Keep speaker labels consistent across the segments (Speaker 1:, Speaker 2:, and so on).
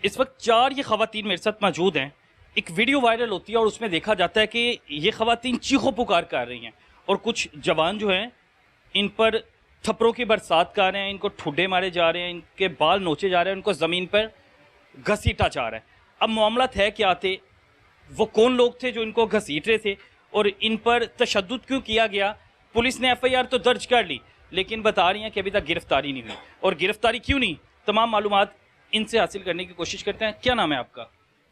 Speaker 1: इस वक्त 4 ये ख़वातीन मेरे साथ मौजूद हैं। एक वीडियो वायरल होती है और उसमें देखा जाता है कि ये ख़वातीन चीखों पुकार कर रही हैं और कुछ जवान जो हैं इन पर थप्पड़ों की बरसात कर रहे हैं, इनको ठुड्डे मारे जा रहे हैं, इनके बाल नोचे जा रहे हैं, उनको ज़मीन पर घसीटा जा रहा है। अब मामला है क्या थे, वो कौन लोग थे जो इनको घसीट रहे थे और इन पर तशद्दुद क्यों किया गया। पुलिस ने FIR तो दर्ज कर ली, लेकिन बता रही हैं कि अभी तक गिरफ्तारी नहीं हुई। और गिरफ्तारी क्यों नहीं, तमाम मालूमात इनसे हासिल करने की कोशिश करते हैं। क्या नाम है आपका?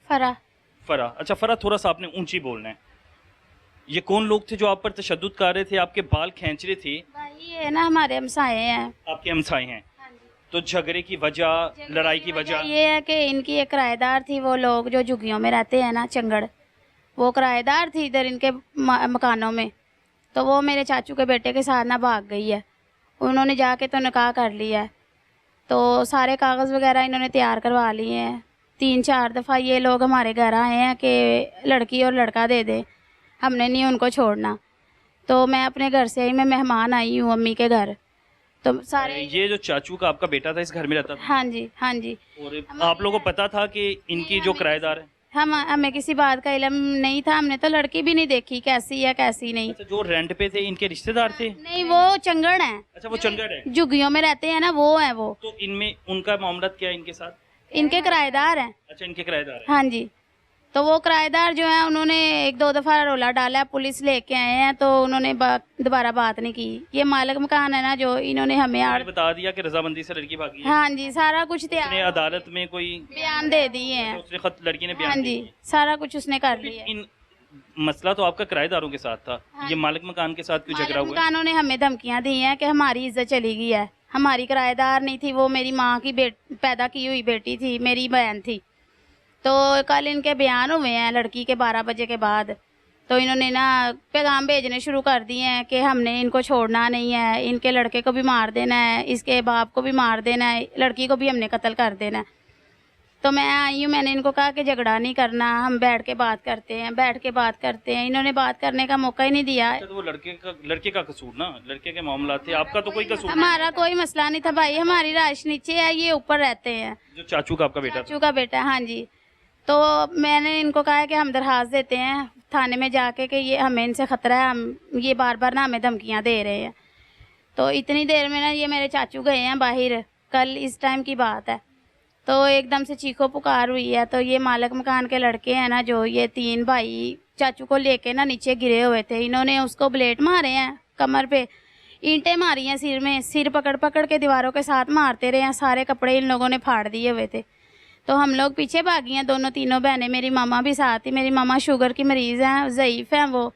Speaker 2: फरा।
Speaker 1: फरा। अच्छा फरा, थोड़ा सा आपने ऊंची बोलना है। ये कौन लोग थे जो आप पर तशद्दुद कर रहे थे, आपके बाल खींच रहे थे?
Speaker 2: भाई ये ना हमारे हमसाए हैं।
Speaker 1: आपके हमसाए हैं? तो झगड़े की वजह, लड़ाई की वजह
Speaker 2: ये है कि इनकी एक किराएदार थी, वो लोग जो झुग्गियों में रहते हैं ना, चंगड़, वो किराएदार थी इधर इनके मकानों में। तो वो मेरे चाचू के बेटे के साथ ना भाग गई है, उन्होंने जाके तो निकाह कर लिया है। तो सारे कागज़ वगैरह इन्होंने तैयार करवा लिए हैं। 3-4 दफ़ा ये लोग हमारे घर आए हैं कि लड़की और लड़का दे दें, हमने नहीं उनको छोड़ना। तो मैं अपने घर से ही, मैं मेहमान आई हूँ अम्मी के घर। तो सारे
Speaker 1: ये जो चाचू का आपका बेटा था इस घर में रहता था?
Speaker 2: हाँ जी, हाँ जी।
Speaker 1: और आप लोगों को पता था कि इनकी जो किराएदार है?
Speaker 2: हमें किसी बात का इल्म नहीं था, हमने तो लड़की भी नहीं देखी कैसी है कैसी नहीं।
Speaker 1: अच्छा, जो रेंट पे थे इनके रिश्तेदार थे?
Speaker 2: नहीं, वो चंगड़ हैं।
Speaker 1: अच्छा, वो चंगड़ है,
Speaker 2: झुग्गियों में रहते हैं ना, वो है वो।
Speaker 1: तो इनमें उनका मामला क्या है इनके साथ?
Speaker 2: इनके किराएदार हैं।
Speaker 1: अच्छा, इनके किराएदार है।
Speaker 2: हाँ जी। तो वो किराएदार जो है, उन्होंने 1-2 दफ़ा रोला डाला, पुलिस लेके आए हैं, तो उन्होंने दोबारा बात नहीं की। ये मालिक मकान है ना, जो इन्होंने हमें
Speaker 1: बता दिया कि रजामंदी से लड़की भागी है।
Speaker 2: हाँ जी, सारा कुछ
Speaker 1: उसने अदालत में कोई
Speaker 2: बयान दे दिए हैं।
Speaker 1: उसने खत लड़की ने बयान
Speaker 2: हाँ जी, सारा कुछ उसने कर लिया।
Speaker 1: इन मसला तो आपका किराएदारों के साथ था, ये मालिक मकान के साथ क्यों झगड़ा हुआ?
Speaker 2: मकानों ने हमें धमकियां दी हैं कि हमारी इज्जत चली गई है। हमारी किराएदार नहीं थी, वो मेरी माँ की पैदा की हुई बेटी थी, मेरी बहन थी। तो कल इनके बयान हुए हैं लड़की के 12 बजे के बाद। तो इन्होंने ना पैगाम भेजने शुरू कर दिए हैं कि हमने इनको छोड़ना नहीं है, इनके लड़के को भी मार देना है, इसके बाप को भी मार देना है, लड़की को भी हमने कत्ल कर देना है। तो मैं आई हूँ, मैंने इनको कहा कि झगड़ा नहीं करना, हम बैठ के बात करते हैं, बैठ के बात करते हैं। इन्होंने बात करने का मौका ही नहीं दिया।
Speaker 1: तो वो लड़के का कसूर ना, लड़के के मामला थे, आपका तो कोई कसूर?
Speaker 2: हमारा कोई मसला नहीं था भाई, हमारी राश नीचे है, ये ऊपर रहते हैं।
Speaker 1: जो चाचू का आपका बेटा?
Speaker 2: चाचू का बेटा, हाँ जी। तो मैंने इनको कहा कि हम दरखास्त देते हैं थाने में जाके कि ये हमें इनसे ख़तरा है, हम ये बार बार ना हमें धमकियां दे रहे हैं। तो इतनी देर में ना ये मेरे चाचू गए हैं बाहर, कल इस टाइम की बात है। तो एकदम से चीखो पुकार हुई है। तो ये मालिक मकान के लड़के हैं ना, जो ये 3 भाई चाचू को लेके ना नीचे गिरे हुए थे, इन्होंने उसको ब्लेड मारे हैं कमर पे, ईंटें मारी हैं सिर में, सिर पकड़ पकड़ के दीवारों के साथ मारते रहे हैं। सारे कपड़े इन लोगों ने फाड़ दिए हुए थे। तो हम लोग पीछे भागी हैं, दोनों तीनों बहनें, मेरी मामा भी साथ ही। मेरी मामा शुगर की मरीज़ हैं, ज़ईफ़ हैं वो।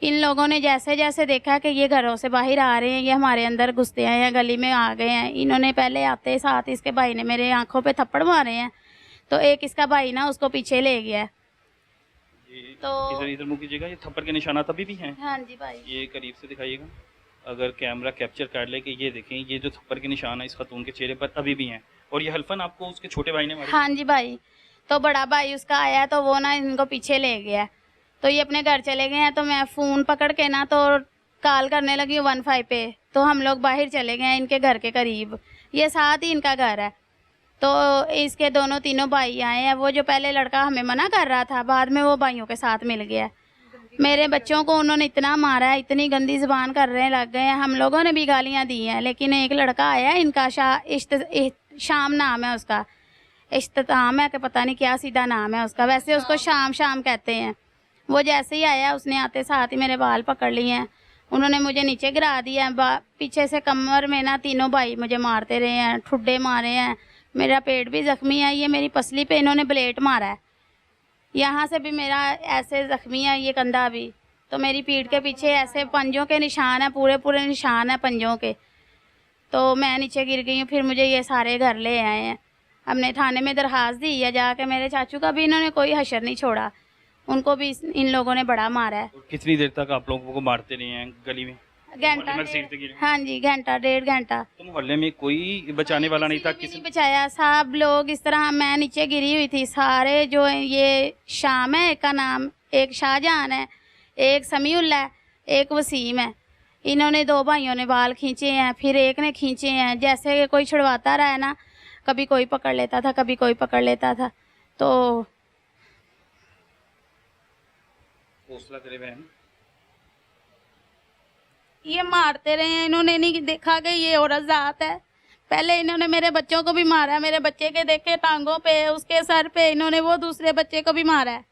Speaker 2: इन लोगों ने जैसे जैसे देखा कि ये घरों से बाहर आ रहे हैं, ये हमारे अंदर घुसते हैं या गली में आ गए हैं, इन्होंने पहले आते साथ इसके भाई ने मेरे आंखों पे थप्पड़ मारे हैं। तो एक इसका भाई ना उसको पीछे ले गया।
Speaker 1: तो इधर मुँह कीजिएगा, ये थप्पड़ के निशानात अभी भी हैं?
Speaker 2: हाँ जी भाई,
Speaker 1: ये करीब से दिखाइएगा, अगर कैमरा कैप्चर कर ले कि ये देखें, ये जो थप्पड़ के निशान है इस खतून के चेहरे पर अभी भी हैं। और ये हल्फन आपको उसके छोटे भाई ने मारे?
Speaker 2: हाँ जी भाई। तो बड़ा भाई उसका आया तो वो ना इनको पीछे ले गया। तो ये अपने घर चले गए हैं। तो मैं फ़ोन पकड़ के ना तो कॉल करने लगी 15 पे। तो हम लोग बाहर चले गए हैं इनके घर के करीब, ये साथ ही इनका घर है। तो इसके दोनों तीनों भाई आए हैं। वो जो पहले लड़का हमें मना कर रहा था, बाद में वो भाइयों के साथ मिल गया। मेरे बच्चों को उन्होंने इतना मारा है, इतनी गंदी ज़ुबान करने लग गए हैं। हम लोगों ने भी गालियाँ दी हैं, लेकिन एक लड़का आया, इनका शाम नाम है उसका, इश्तिताम है कि पता नहीं क्या सीधा नाम है उसका, वैसे उसको शाम कहते हैं। वो जैसे ही आया, उसने आते साथ ही मेरे बाल पकड़ लिए हैं, उन्होंने मुझे नीचे गिरा दिया। पीछे से कमर में ना तीनों भाई मुझे मारते रहे हैं, ठुड्डे मारे हैं, मेरा पेट भी ज़ख्मी है। ये मेरी पसली पे इन्होंने ब्लेड मारा है, यहाँ से भी मेरा ऐसे ज़ख्मी है, ये कंधा भी। तो मेरी पीठ के पीछे ऐसे पंजों के निशान है, पूरे निशान है पंजों के। तो मैं नीचे गिर गई हूँ, फिर मुझे ये सारे घर ले आए हैं। हमने थाने में दरखास्त दी है जाके, मेरे चाचू का भी इन्होंने कोई हशर नहीं छोड़ा, उनको भी इन लोगों ने बड़ा मारा है।
Speaker 1: कितनी देर तक आप लोगों को मारते रहे हैं गली में?
Speaker 2: घंटा। हाँ जी, घंटा 1.5 घंटा।
Speaker 1: तो मोहल्ले में कोई बचाने वाला नहीं था? किसी
Speaker 2: ने बचाया, सब लोग इस तरह। मैं नीचे गिरी हुई थी, सारे जो ये शाम है, एक का नाम, एक शाहजहान है, एक समीउल्ला है, एक वसीम है। इन्होंने 2 भाइयों ने बाल खींचे हैं, फिर एक ने खींचे हैं, जैसे कोई छुड़वाता रहा है ना, कभी कोई पकड़ लेता था, कभी कोई पकड़ लेता था। तो
Speaker 1: हौसला करे बहन।
Speaker 2: ये मारते रहे हैं, इन्होंने नहीं देखा कि ये औरत जात है। पहले इन्होंने मेरे बच्चों को भी मारा है, मेरे बच्चे के देखे टांगों पे, उसके सर पे, इन्होंने वो दूसरे बच्चे को भी मारा है।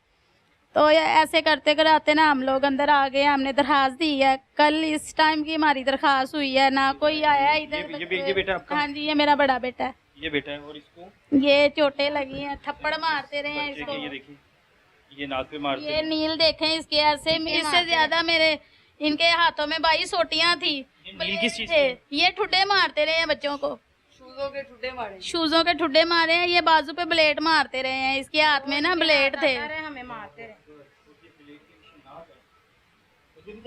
Speaker 2: तो ये ऐसे करते कराते ना हम लोग अंदर आ गए। हमने दरखास्त दी है, कल इस टाइम की हमारी दरखास्त हुई है, ना कोई आया इधर।
Speaker 1: ये बेटा आपका?
Speaker 2: हाँ जी, ये मेरा बड़ा बेटा है।
Speaker 1: ये बेटा है। और इसको
Speaker 2: ये चोटें लगी हैं, थप्पड़ मारते रहे हैं
Speaker 1: बच्चे
Speaker 2: इसको।
Speaker 1: के ये देखिए, ये नाक पे मारते
Speaker 2: ये
Speaker 1: हैं।
Speaker 2: नील देखें इसके, ऐसे इससे ज्यादा मेरे इनके हाथों में 22 सोटियां थी।
Speaker 1: नील किस चीज
Speaker 2: थे ये ठुड्डे मारते रहे हैं बच्चों को, शूजों के ठुड्डे मारे हैं। ये बाजू पे ब्लेड मारते रहे हैं, इसके हाथ में ना ब्लेड थे।
Speaker 3: हमें मारते रहे।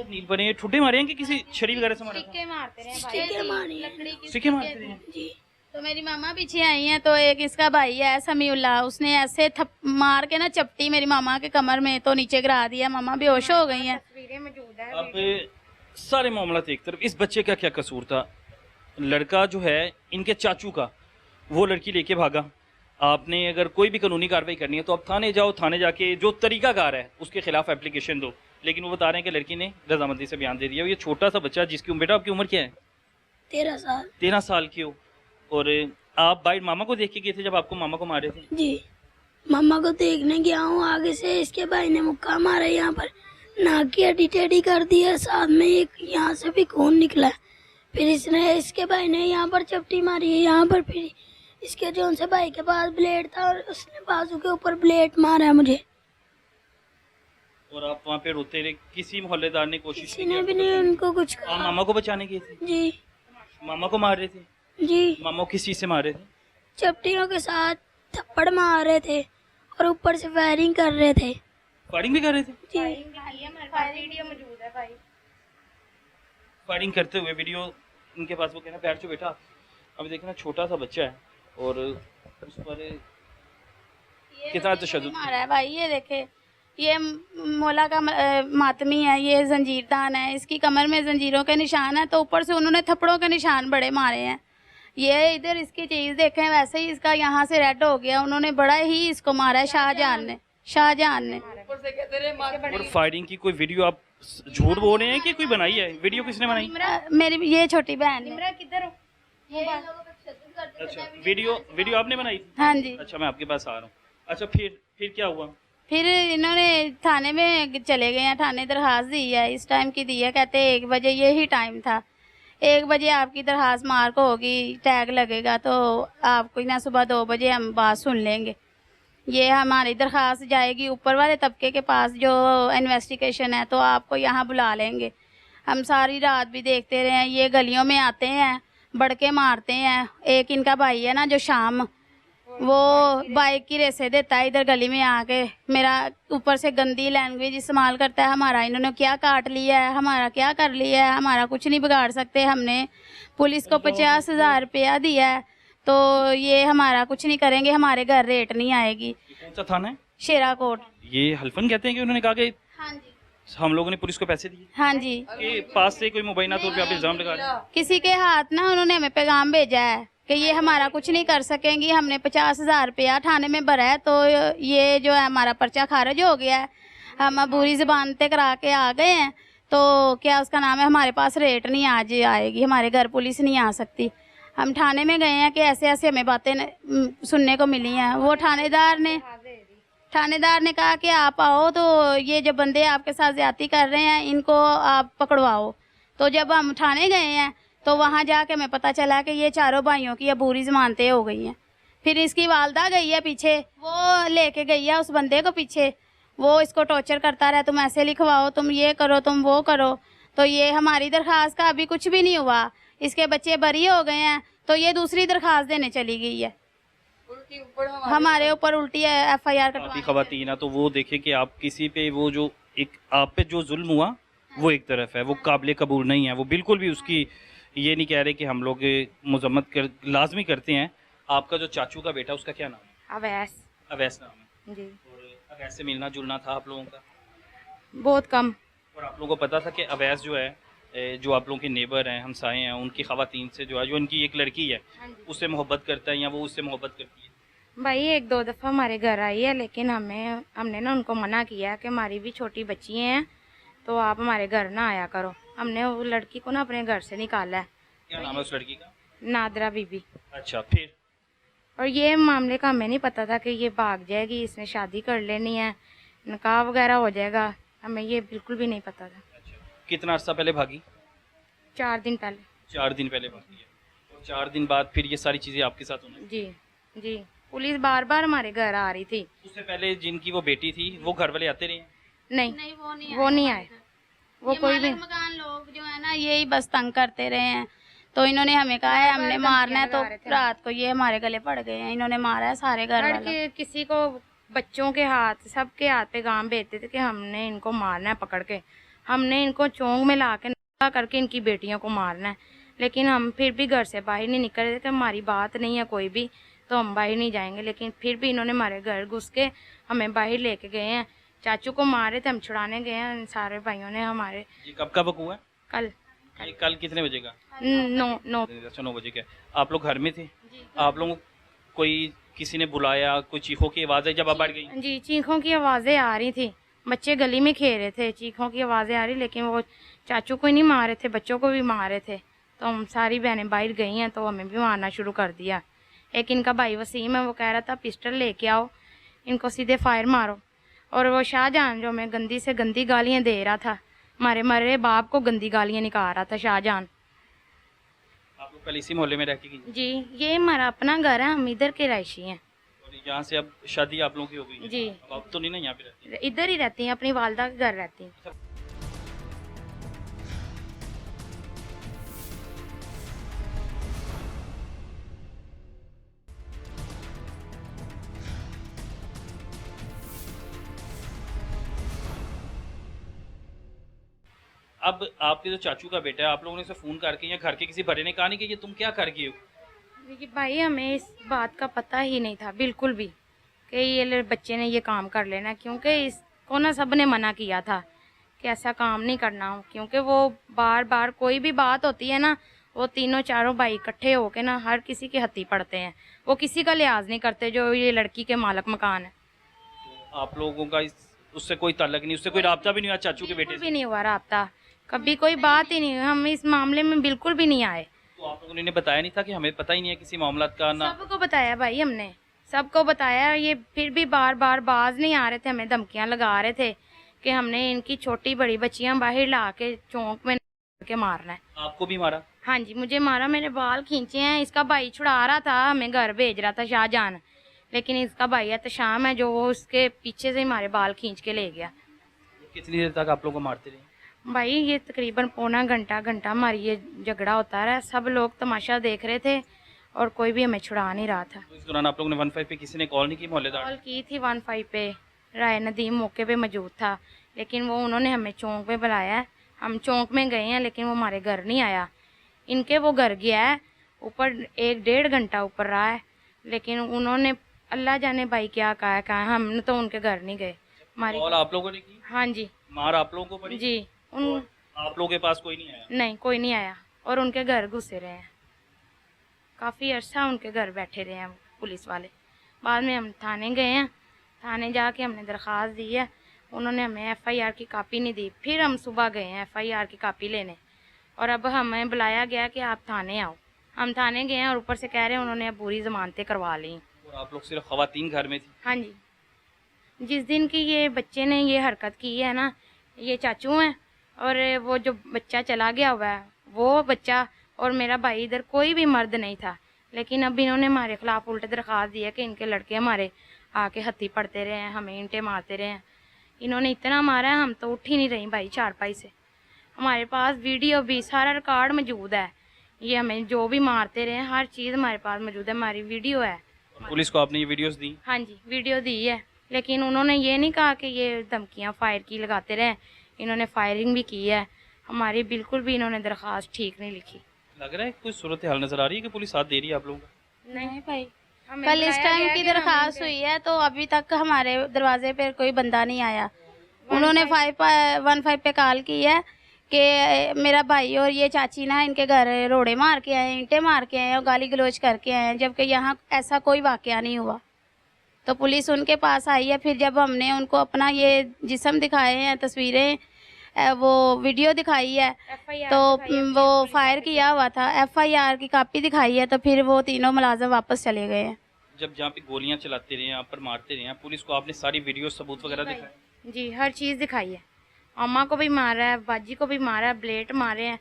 Speaker 1: नील बने हैं, ठुड्डे मारे हैं कि किसी छड़ी वगैरह से मारा था?
Speaker 3: सिक्के मारते रहे भाई।
Speaker 2: लकड़ी की
Speaker 1: सिक्के मारते हैं।
Speaker 2: जी। तो मेरी मामा पीछे आई हैं, तो एक इसका भाई है समीउल्लाह, उसने ऐसे मार के ना चपटी मेरी मामा के कमर में, तो नीचे गिरा दिया। मामा बेहोश हो गई हैं।
Speaker 3: तस्वीरें मौजूद है।
Speaker 1: अब सारे मामला एक तरफ, इस बच्चे का क्या कसूर था? लड़का जो है इनके चाचू का, वो लड़की लेके भागा। आपने अगर कोई भी कानूनी कार्रवाई करनी है तो आप थाने जाओ, थाने जाके जो तरीकाकार है उसके खिलाफ एप्लीकेशन दो। लेकिन वो बता रहे हैं कि लड़की ने रजामंदी से बयान दे दिया। ये छोटा सा बच्चा जिसकी उम्र, बेटा आपकी उम्र क्या है?
Speaker 4: 13 साल।
Speaker 1: 13 साल की हो। और आप बाइट मामा को देख के गए थे जब आपको मामा को मारे थे?
Speaker 4: जी, मम्मा को देखने गया हूँ, आगे से इसके भाई ने मुक्का मारा, यहाँ पर नाक की हड्डी टेढ़ी कर दी है, साथ में एक यहाँ से भी खून निकला है। फिर इसके भाई ने यहाँ पर चपटी मारी है, यहाँ पर। फिर इसके जो उनसे भाई के पास ब्लेड था और उसने बाजू के ऊपर ब्लेड मारा है मुझे।
Speaker 1: और आप वहाँ पे रोते रहे, किसी मोहल्लेदार ने कोशिश
Speaker 4: किसी ने भी नहीं उनको कुछ
Speaker 1: आप
Speaker 4: कहा।
Speaker 1: मामा को बचाने गए थे?
Speaker 4: जी
Speaker 1: मामा को मार रहे थे?
Speaker 4: जी,
Speaker 1: मामा को किस चीज से मार रहे थे?
Speaker 4: चपटियों के साथ थप्पड़ मार रहे थे और ऊपर से फायरिंग कर रहे थे।
Speaker 1: फायरिंग भी कर रहे थे?
Speaker 4: जी,
Speaker 3: हमारे पास वीडियो मौजूद है भाई।
Speaker 1: फायरिंग करते हुए वीडियो उनके पास। वो कहना बैठ जाओ बेटा। अब देखना छोटा सा बच्चा है और उस पर कितना तशद्दुद
Speaker 2: मारा है भाई। ये देखे, ये मौला का मातमी है, ये जंजीरदान है, इसकी कमर में जंजीरों के निशान है। तो ऊपर से उन्होंने थप्पड़ों के निशान बड़े मारे हैं। ये इधर इसकी चीज देखें, वैसे ही इसका यहाँ से रेड हो गया। उन्होंने बड़ा ही इसको मारा है, शाहजहान ने।
Speaker 1: और फायरिंग की कोई वीडियो आप झूठ बोल रहे हैं कि कोई बनाई है? वीडियो किसने बनाई?
Speaker 2: मेरी ये छोटी बहन है।
Speaker 3: निमरा किधर हो?
Speaker 1: अच्छा, वीडियो आपने बनाई थी?
Speaker 2: हाँ जी।
Speaker 1: अच्छा, मैं आपके पास आ रहा हूँ। अच्छा, फिर क्या हुआ?
Speaker 2: फिर इन्होंने थाने में चले गए हैं, थाने दरखास्त दी है, इस टाइम की दी है। कहते 1 बजे, यही टाइम था, 1 बजे आपकी दरखास्त मार्क होगी, टैग लगेगा, तो आपको ना सुबह 2 बजे हम बात सुन लेंगे। ये हमारी दरखास्त जाएगी ऊपर वाले तबके के पास जो इन्वेस्टिगेशन है, तो आपको यहाँ बुला लेंगे। हम सारी रात भी देखते रहे हैं, ये गलियों में आते हैं, बड़के मारते हैं। एक इनका भाई है ना जो शाम, वो बाइक की रेसें देता है इधर गली में आके, मेरा ऊपर से गंदी लैंग्वेज इस्तेमाल करता है। हमारा इन्होंने क्या काट लिया है, हमारा क्या कर लिया है, हमारा कुछ नहीं बिगाड़ सकते। हमने पुलिस को 50,000 रुपया दिया है, तो ये हमारा कुछ नहीं करेंगे, हमारे घर रेट नहीं आएगी।
Speaker 1: कौन सा थाना है?
Speaker 2: शेरा कोट।
Speaker 1: ये हल्फन कहते हैं कि उन्होंने कहा कि
Speaker 2: हाँ जी,
Speaker 1: हम लोगों ने पुलिस को पैसे दिए
Speaker 2: हाँ जी।
Speaker 1: के पास से कोई मुबैना तौर पे आप इल्जाम लगा रहे हैं?
Speaker 2: किसी के हाथ ना उन्होंने हमें पैगाम भेजा है कि ये हमारा कुछ नहीं कर सकेंगी। हमने 50,000 रुपया थाने में भरा है, तो ये जो है हमारा पर्चा खारिज हो गया है। हम अबूरी ज़बान पे करा के आ गए हैं, तो क्या उसका नाम है, हमारे पास रेट नहीं आज आएगी, हमारे घर पुलिस नहीं आ सकती। हम थाने में गए हैं कि ऐसे ऐसे हमें बातें सुनने को मिली हैं। वो थानेदार ने कहा कि आप आओ, तो ये जो बंदे आपके साथ ज्यादती कर रहे हैं इनको आप पकड़वाओ। तो जब हम थाने गए हैं तो वहाँ जाके हमें पता चला कि ये चारों भाइयों की अबूरी जमानतें हो गई हैं। फिर इसकी वालदा गई है पीछे, वो लेके गई है उस बंदे को पीछे, वो इसको टॉर्चर करता रहा, तुम ऐसे लिखवाओ, तुम ये करो, तुम वो करो। तो ये हमारी दरखास्त का अभी कुछ भी नहीं हुआ, इसके बच्चे बरी हो गए हैं, तो ये दूसरी दरखास्त देने चली गई है, हमारे ऊपर उल्टी FIR कटवाई।
Speaker 1: खवातीन है तो वो देखे कि आप किसी पे वो जो एक आप पे जो जुल्म हुआ वो एक तरफ है, वो काबिल कबूल नहीं है। वो बिल्कुल भी उसकी ये नहीं कह रहे कि हम लोग मजम्मत कर लाजमी करते हैं। आपका जो चाचू का बेटा उसका क्या नाम है?
Speaker 3: अवैस।
Speaker 1: अवैस नाम है।
Speaker 3: जी।
Speaker 1: और अवैस से मिलना जुलना था आप लोगों का?
Speaker 3: बहुत कम।
Speaker 1: और आप लोगों को पता था कि अवैस जो है जो आप लोगों के नेबर हैं, हमसाए हैं, उनकी ख़वातीन से जो है, जो इनकी एक लड़की है
Speaker 3: हाँ जी।
Speaker 1: उससे मोहब्बत करता है या वो उससे मोहब्बत करती है?
Speaker 3: भाई एक दो दफ़ा हमारे घर आई है, लेकिन हमने ना उनको मना किया कि हमारी भी छोटी बच्ची हैं, तो आप हमारे घर ना आया करो। हमने वो लड़की को ना अपने घर से निकाला है।
Speaker 1: क्या नाम है उस लड़की का?
Speaker 3: नादरा बीबी।
Speaker 1: अच्छा, फिर?
Speaker 3: और ये मामले का हमें नहीं पता था कि ये भाग जाएगी, इसने शादी कर लेनी है, निकाह वगैरह हो जाएगा, हमें ये बिल्कुल भी नहीं पता था।
Speaker 1: अच्छा, कितना अर्सा पहले भागी?
Speaker 3: 4 दिन पहले।
Speaker 1: 4 दिन पहले भागी है, और 4 दिन बाद फिर ये सारी चीज़ें आपके साथ होना?
Speaker 3: जी जी, पुलिस बार बार हमारे घर आ रही थी।
Speaker 1: उससे पहले जिनकी वो बेटी थी वो घर वाले आते रहे हैं?
Speaker 3: नहीं,
Speaker 2: नहीं
Speaker 3: वो नहीं आए। वो
Speaker 2: ये
Speaker 3: कोई भी
Speaker 2: मालिक मकान लोग जो है ना यही बस तंग करते रहे हैं, तो इन्होंने हमें कहा है हमने मारना है, तो रात को ये हमारे गले पड़ गए हैं, इन्होंने मारा है सारे घर
Speaker 3: हर
Speaker 2: वालों।
Speaker 3: के किसी को बच्चों के हाथ, सबके हाथ पे गाम भेजते थे कि हमने इनको मारना है पकड़ के, हमने इनको चोंग में ला के नंगा करके इनकी बेटियों को मारना है। लेकिन हम फिर भी घर से बाहर नहीं निकल रहे थे कि हमारी बात नहीं है कोई भी, तो हम बाहर नहीं जाएंगे। लेकिन फिर भी इन्होंने हमारे घर घुस के हमें बाहर लेके गए हैं। चाचू को मारे थे, हम छुड़ाने गए हैं, सारे भाइयों ने हमारे।
Speaker 1: ये कब का वकूआ है?
Speaker 3: कल
Speaker 1: ये कल कितने बजे का?
Speaker 3: 9
Speaker 1: अच्छा, 9 बजे का। आप लोग घर में थे? आप लोगों को कोई किसी ने बुलाया, कोई चीखों की आवाज़ आई जब आप बढ़ गई?
Speaker 3: जी, चीखों की आवाज़ें आ रही थी, बच्चे गली में खेल रहे थे, चीखों की आवाज़ें आ रही, लेकिन वो चाचू को ही नहीं मारे थे, बच्चों को भी मारे थे। तो हम सारी बहनें बाहर गई हैं, तो हमें भी मारना शुरू कर दिया। एक इनका भाई वसीम है, वो कह रहा था पिस्टल लेके आओ, इनको सीधे फायर मारो। और वो शाहजहान जो हमें गंदी से गंदी गालियाँ दे रहा था, हमारे मरे बाप को गंदी गालियाँ निकाल रहा था शाहजहान।
Speaker 1: आप लोग पहले इसी मोहल्ले में रह के गई
Speaker 3: जी, ये हमारा अपना घर है, हम इधर के रहायशी हैं।
Speaker 1: और यहाँ से अब शादी आप लोगों की हो गई है?
Speaker 3: जी,
Speaker 1: अब आप तो नहीं ना यहाँ पे रहती?
Speaker 3: इधर ही रहती हैं, अपनी वालदा के घर रहती हैं।
Speaker 1: अब आपके जो चाचू का बेटा है, आप लोगों ने उसे फ़ोन करके या घर के किसी बड़े ने कहा नहीं कि ये तुम क्या कर गए हो?
Speaker 3: देखिए भाई, हमें इस बात का पता ही नहीं था बिल्कुल भी कि ये बच्चे ने ये काम कर लेना, क्योंकि इसको ना सब ने मना किया था कि ऐसा काम नहीं करना हो, क्योंकि वो बार बार कोई भी बात होती है ना, वो तीनों चारों भाई इकट्ठे होके ना हर किसी के हत्थी पड़ते हैं। वो किसी का लिहाज नहीं करते, जो ये लड़की के मालिक मकान है।
Speaker 1: तो आप लोगों का उससे कोई ताल्लुक नहीं, उससे कोई राब्ता भी नहीं हुआ चाचू के बेटे
Speaker 3: बिल्कुल
Speaker 1: से?
Speaker 3: भी नहीं हुआ राब्ता, कभी कोई बात ही नहीं, हम इस मामले में बिल्कुल भी नहीं आए।
Speaker 1: तो आप लोगों ने बताया नहीं था कि हमें पता ही नहीं है किसी मामलात का? ना
Speaker 3: सबको बताया भाई, हमने सबको बताया, ये फिर भी बार बार बाज नहीं आ रहे थे, हमें धमकियां लगा रहे थे कि हमने इनकी छोटी बड़ी बच्चियां बाहर ला के चौंक में के मारना है।
Speaker 1: आपको भी मारा?
Speaker 3: हाँ जी, मुझे मारा, मेरे बाल खींचे हैं। इसका भाई छुड़ा रहा था, हमें घर भेज रहा था शाहजहान, लेकिन इसका भाई एहतशाम है जो वो उसके पीछे से हमारे बाल खींच के ले गया।
Speaker 1: कितनी देर तक आप लोग को मारते रहे?
Speaker 3: भाई ये तकरीबन पौना घंटा हमारी ये झगड़ा होता रहा, सब लोग तमाशा देख रहे थे और कोई भी हमें छुड़ा नहीं रहा था।
Speaker 1: तो इस दौरान आप लोगों ने 15 पे किसी ने कॉल नहीं की मोहल्लेदार?
Speaker 3: कॉल की थी 15 पे, राय नदीम मौके पे मौजूद था, लेकिन वो उन्होंने हमें चौंक में बुलाया है। हम चौंक में गए हैं, लेकिन वो हमारे घर नहीं आया। इनके वो घर गया है, ऊपर 1-1.5 घंटा ऊपर रहा है, लेकिन उन्होंने अल्लाह जाने भाई क्या कहा, हमने तो उनके घर नहीं गए। हमारी
Speaker 1: कॉल आप लोगों ने की?
Speaker 3: हाँ जी
Speaker 1: मार आप लोगों को पड़ी?
Speaker 3: जी,
Speaker 1: और आप लोगों के पास कोई नहीं आया?
Speaker 3: नहीं, कोई नहीं आया, और उनके घर घुसे रहे हैं, काफ़ी अर्सा उनके घर बैठे रहे हैं पुलिस वाले। बाद में हम थाने गए हैं, थाने जाके हमने दरख्वास्त दी है, उन्होंने हमें FIR की कापी नहीं दी। फिर हम सुबह गए हैं FIR की कापी लेने, और अब हमें बुलाया गया कि आप थाने आओ। हम थाने गए हैं और ऊपर से कह रहे हैं उन्होंने अब पूरी ज़मानतें करवा ली।
Speaker 1: और आप लोग सिर्फ ख़वातीन घर में थी?
Speaker 3: हाँ जी, जिस दिन की ये बच्चे ने ये हरकत की है ना, ये चाचू हैं, और वो जो बच्चा चला गया हुआ है वो बच्चा, और मेरा भाई इधर कोई भी मर्द नहीं था। लेकिन अब इन्होंने हमारे खिलाफ उल्टे दरख्वास्त दी है कि इनके लड़के हमारे आके हत्थी पड़ते रहे हैं, हमें ईंटें मारते रहे हैं। इन्होंने इतना मारा है, हम तो उठ ही नहीं रही भाई चारपाई से। हमारे पास वीडियो भी, सारा रिकॉर्ड मौजूद है, ये हमें जो भी मारते रहे हैं हर चीज़ हमारे पास मौजूद है, हमारी वीडियो है।
Speaker 1: और पुलिस को आपने ये वीडियोस दी?
Speaker 3: हाँ जी, वीडियो दी है, लेकिन उन्होंने ये नहीं कहा कि ये धमकियाँ फायर की लगाते रहे, इन्होंने फायरिंग भी की है। हमारी बिल्कुल भी इन्होंने दरख्वास्त ठीक नहीं लिखी।
Speaker 1: लग रहा है कोई सूरत हाल नजर आ रही है कि पुलिस साथ दे रही है आप लोगों का?
Speaker 2: नहीं भाई,
Speaker 3: हमें
Speaker 2: कल इस
Speaker 3: बुलाया
Speaker 2: टाइम
Speaker 3: गया
Speaker 2: की
Speaker 3: कि हम
Speaker 2: दरखास्त हुई है, तो अभी तक हमारे दरवाजे पे कोई बंदा नहीं आया। उन्होंने 15 पे कॉल की है कि मेरा भाई और ये चाची ना इनके घर रोड़े मार के आए, ईंटें मार के आए और गाली गलौज करके आए हैं, जबकि यहाँ ऐसा कोई वाकया नहीं हुआ। तो पुलिस उनके पास आई है। फिर जब हमने उनको अपना ये जिस्म दिखाए हैं, तस्वीरें, वो वीडियो दिखाई है, तो वो फायर किया हुआ था, FIR की कॉपी दिखाई है, तो फिर वो तीनों मुलाजिम वापस चले गए हैं।
Speaker 1: जब जहाँ पे गोलियां चलाते रहे, यहाँ पर मारते रहे, पुलिस को आपने सारी वीडियो सबूत वगैरह दिखाए?
Speaker 3: जी, हर चीज़ दिखाई है। अम्मा को भी मारा है, बाजी को भी मारा है, ब्लेड मारे हैं,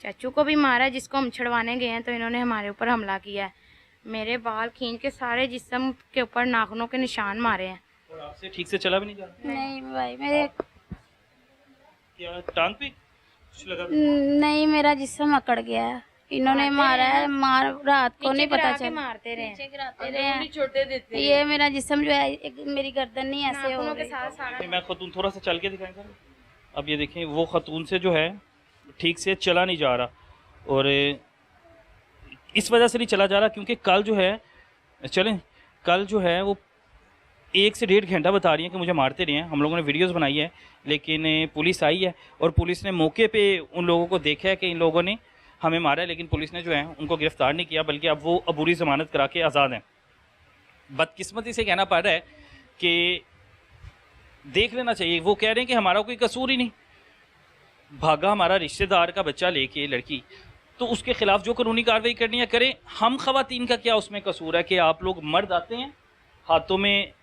Speaker 3: चाचू को भी मारा है, जिसको हम छुड़वाने गए हैं तो इन्होंने हमारे ऊपर हमला किया है। मेरे बाल खींच के सारे जिस्म के ऊपर नाखूनों के निशान मारे हैं।
Speaker 1: और आपसे ठीक से चला भी नहीं जा रहा?
Speaker 2: नहीं भाई, मेरे
Speaker 1: क्या टांग पे कुछ लगा?
Speaker 2: नहीं, मेरा जिस्म अकड़ गया है। इन्होंने मारा है, रात को नहीं पता चला,
Speaker 3: मारते रहे,
Speaker 2: नीचे गिराते रहे हैं। ये मेरा जिस्म जो है, मेरी गर्दन नहीं ऐसे हो
Speaker 3: के
Speaker 2: गई।
Speaker 3: साथ सारा।
Speaker 1: मैं खतून थोड़ा सा चल के दिखाएंगे। अब ये देखें, वो खतून से जो है ठीक से चला नहीं जा रहा, और इस वजह से नहीं चला जा रहा क्योंकि कल जो है, कल जो है वो 1 से 1.5 घंटा बता रही हैं कि मुझे मारते रहे हैं। हम लोगों ने वीडियोस बनाई है, लेकिन पुलिस आई है और पुलिस ने मौके पे उन लोगों को देखा है कि इन लोगों ने हमें मारा है, लेकिन पुलिस ने जो है उनको गिरफ्तार नहीं किया, बल्कि अब वो अबूरी ज़मानत करा के आज़ाद हैं। बदकिस्मती से कहना पड़ रहा है कि देख लेना चाहिए। वो कह रहे हैं कि हमारा कोई कसूर ही नहीं, भागा हमारा रिश्तेदार का बच्चा लेके लड़की, तो उसके खिलाफ जो कानूनी कार्रवाई करनी है करें। हम खवातीन का क्या उसमें कसूर है कि आप लोग मर्द आते हैं, हाथों में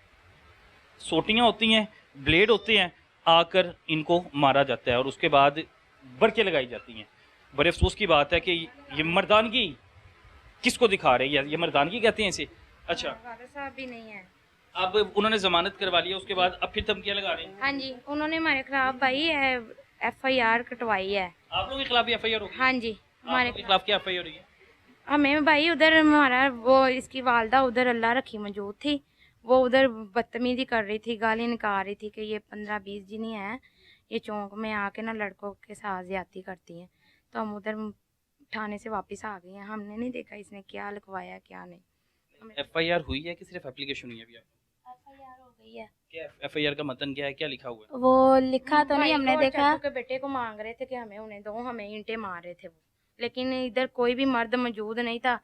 Speaker 1: सोटियाँ होती हैं, ब्लेड होते हैं, आकर इनको मारा जाता है और उसके बाद बरके लगाई जाती हैं। बड़े अफसोस की बात है कि ये मर्दानगी किसको दिखा रही है? ये मर्दानगी कहते हैं इसे? अच्छा,
Speaker 3: वाला साहब भी नहीं है।
Speaker 1: अब उन्होंने जमानत करवा लिया, उसके बाद अब फिर धमकियां लगा रहे हैं।
Speaker 3: हाँ जी, उन्होंने हमारे खिलाफ भाई FIR कटवाई है।
Speaker 1: आप लोगों के खिलाफ भी FIR हो गई?
Speaker 3: हाँ जी, हमारे
Speaker 1: के खिलाफ क्या FIR हो रही है?
Speaker 3: हमें भाई उधर हमारा वो इसकी वालदा उधर अल्लाह रखी मौजूद थी, वो उधर बदतमीजी कर रही थी, गाली निकाल रही थी कि ये 15-20 जिनी हैं, ये चौंक में आके ना लड़कों के साथ ज्यादती करती हैं। तो हम उधर थाने से वापस आ गए हैं, हमने नहीं देखा इसने क्या लिखवाया क्या नहीं।
Speaker 1: FIR हुई है कि सिर्फ एप्लीकेशन हुई है? अभी
Speaker 2: FIR हो गई है।
Speaker 1: क्या FIR का मतन क्या है, क्या लिखा हुआ है?
Speaker 2: वो लिखा तो नहीं हमने देखा।
Speaker 3: के बेटे को मांग रहे थे कि हमें उन्हें दो, हमें ईंटें मार रहे थे वो, लेकिन इधर कोई भी मर्द मौजूद नहीं था।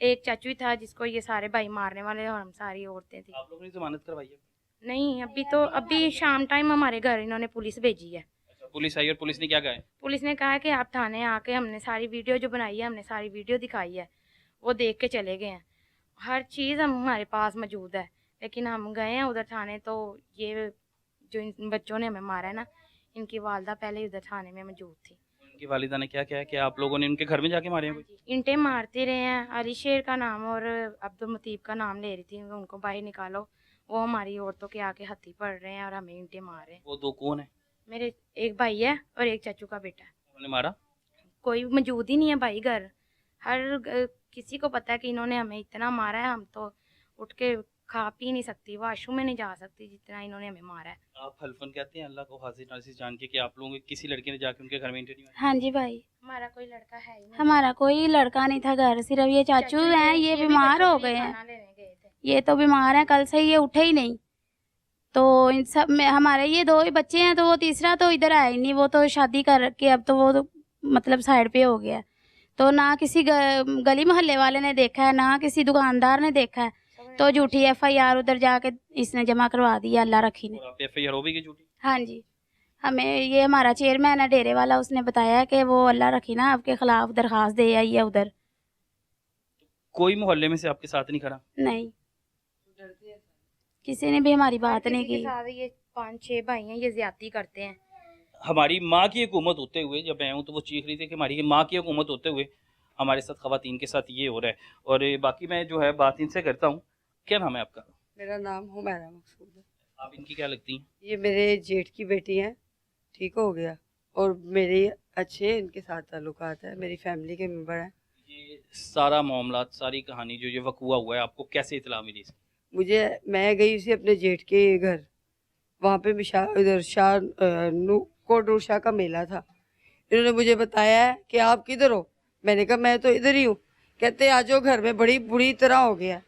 Speaker 3: एक चाचू ही था जिसको ये सारे भाई मारने वाले, और हम सारी औरतें थी।
Speaker 1: आप लोगों ने जमानत करवाई है?
Speaker 3: नहीं, अभी शाम टाइम हमारे घर इन्होंने पुलिस भेजी है।
Speaker 1: अच्छा, पुलिस आई और पुलिस ने क्या कहा है?
Speaker 3: पुलिस ने कहा कि आप थाने आके, हमने सारी वीडियो जो बनाई है, हमने सारी वीडियो दिखाई है, वो देख के चले गए हैं। हर चीज़ हमारे पास मौजूद है, लेकिन हम गए हैं उधर थाने, तो ये जो इन बच्चों ने हमें मारा है ना, इनकी वालदा पहले ही उधर थाने में मौजूद थी।
Speaker 1: उनकी वालिदा ने क्या किया कि आप लोगों ने उनके घर में जाके मारे हैं कोई?
Speaker 3: ईंटें मारते रहे हैं। अली शेर का नाम और अब्दुल मतीब का नाम ले रही थी, उनको बाहर निकालो, वो हमारी औरतों के आके हत्थी पड़ रहे हैं और हमें ईंटें मार रहे हैं।
Speaker 1: वो दो कौन है?
Speaker 3: मेरे एक भाई है और एक चाचू का बेटा है।
Speaker 1: उन्होंने मारा?
Speaker 3: कोई मौजूद ही नहीं है भाई घर। किसी को पता है कि इन्होंने हमें इतना मारा है, हम तो उठ के खा पी नहीं सकती, वाशरूम में नहीं जा सकती, जितना इन्होंने हमें मारा है।
Speaker 1: आप हल्फन कहते हैं अल्लाह को हाजिर नाजिर जान के कि आप लोगों के किसी लड़के ने जाके उनके घर में इंटरव्यू मारा?
Speaker 2: हाँ जी भाई,
Speaker 3: हमारा कोई लड़का है ही नहीं।
Speaker 2: हमारा कोई लड़का नहीं था घर, सिर्फ ये चाचू हैं, ये बीमार हो गए हैं। ये तो बीमार हैं, कल से ये उठे ही नहीं। तो इन सब में हमारे ये 2 ही बच्चे हैं, तो वो तीसरा तो इधर आया ही नहीं। वो तो शादी कर के अब तो वो तो मतलब साइड पे हो गया। तो ना किसी गली मोहल्ले वाले ने देखा है, ना किसी दुकानदार ने देखा है, तो झूठी FIR उधर जाके इसने जमा करवा दी अल्लाह रखी ने।
Speaker 1: और आप FIR हो भी की झूठी?
Speaker 2: हाँ जी, हमें ये हमारा चेयरमैन है डेरे वाला, उसने बताया कि वो अल्लाह रखी ना आपके खिलाफ दरखास्त दे आई है उधर।
Speaker 1: कोई मोहल्ले में से आपके साथ नहीं खड़ा?
Speaker 2: नहीं, किसी ने भी हमारी बात नहीं की।
Speaker 3: ये 5-6 भाई हैं, ये ज्यादती करते हैं।
Speaker 1: हमारी माँ की हुकूमत होते हुए, जब मैं हूँ तो वो चीख रही थी कि हमारी माँ की हुकूमत होते हुए हमारे साथ खवातीन के साथ ये हो रहा है। और बाकी मैं जो है बात इनसे करता हूँ। क्या नाम है आपका?
Speaker 5: मेरा नाम हुमैरा मकसूद है।
Speaker 1: आप इनकी क्या लगती हैं?
Speaker 5: ये मेरे जेठ की बेटी हैं, ठीक हो गया, और मेरे अच्छे इनके साथ ताल्लुकात है, मेरी फैमिली के मेंबर हैं।
Speaker 1: ये सारा मामला, सारी कहानी जो ये वकूआ हुआ है, आपको कैसे इतला मिली इसकी?
Speaker 5: मैं गई थी अपने जेठ के घर, वहाँ पे इधर कोट नूर शाह का मेला था। इन्होंने मुझे बताया है कि आप किधर हो? मैंने कहा मैं तो इधर ही हूँ। कहते आ जाओ घर में, बड़ी बुरी तरह हो गया।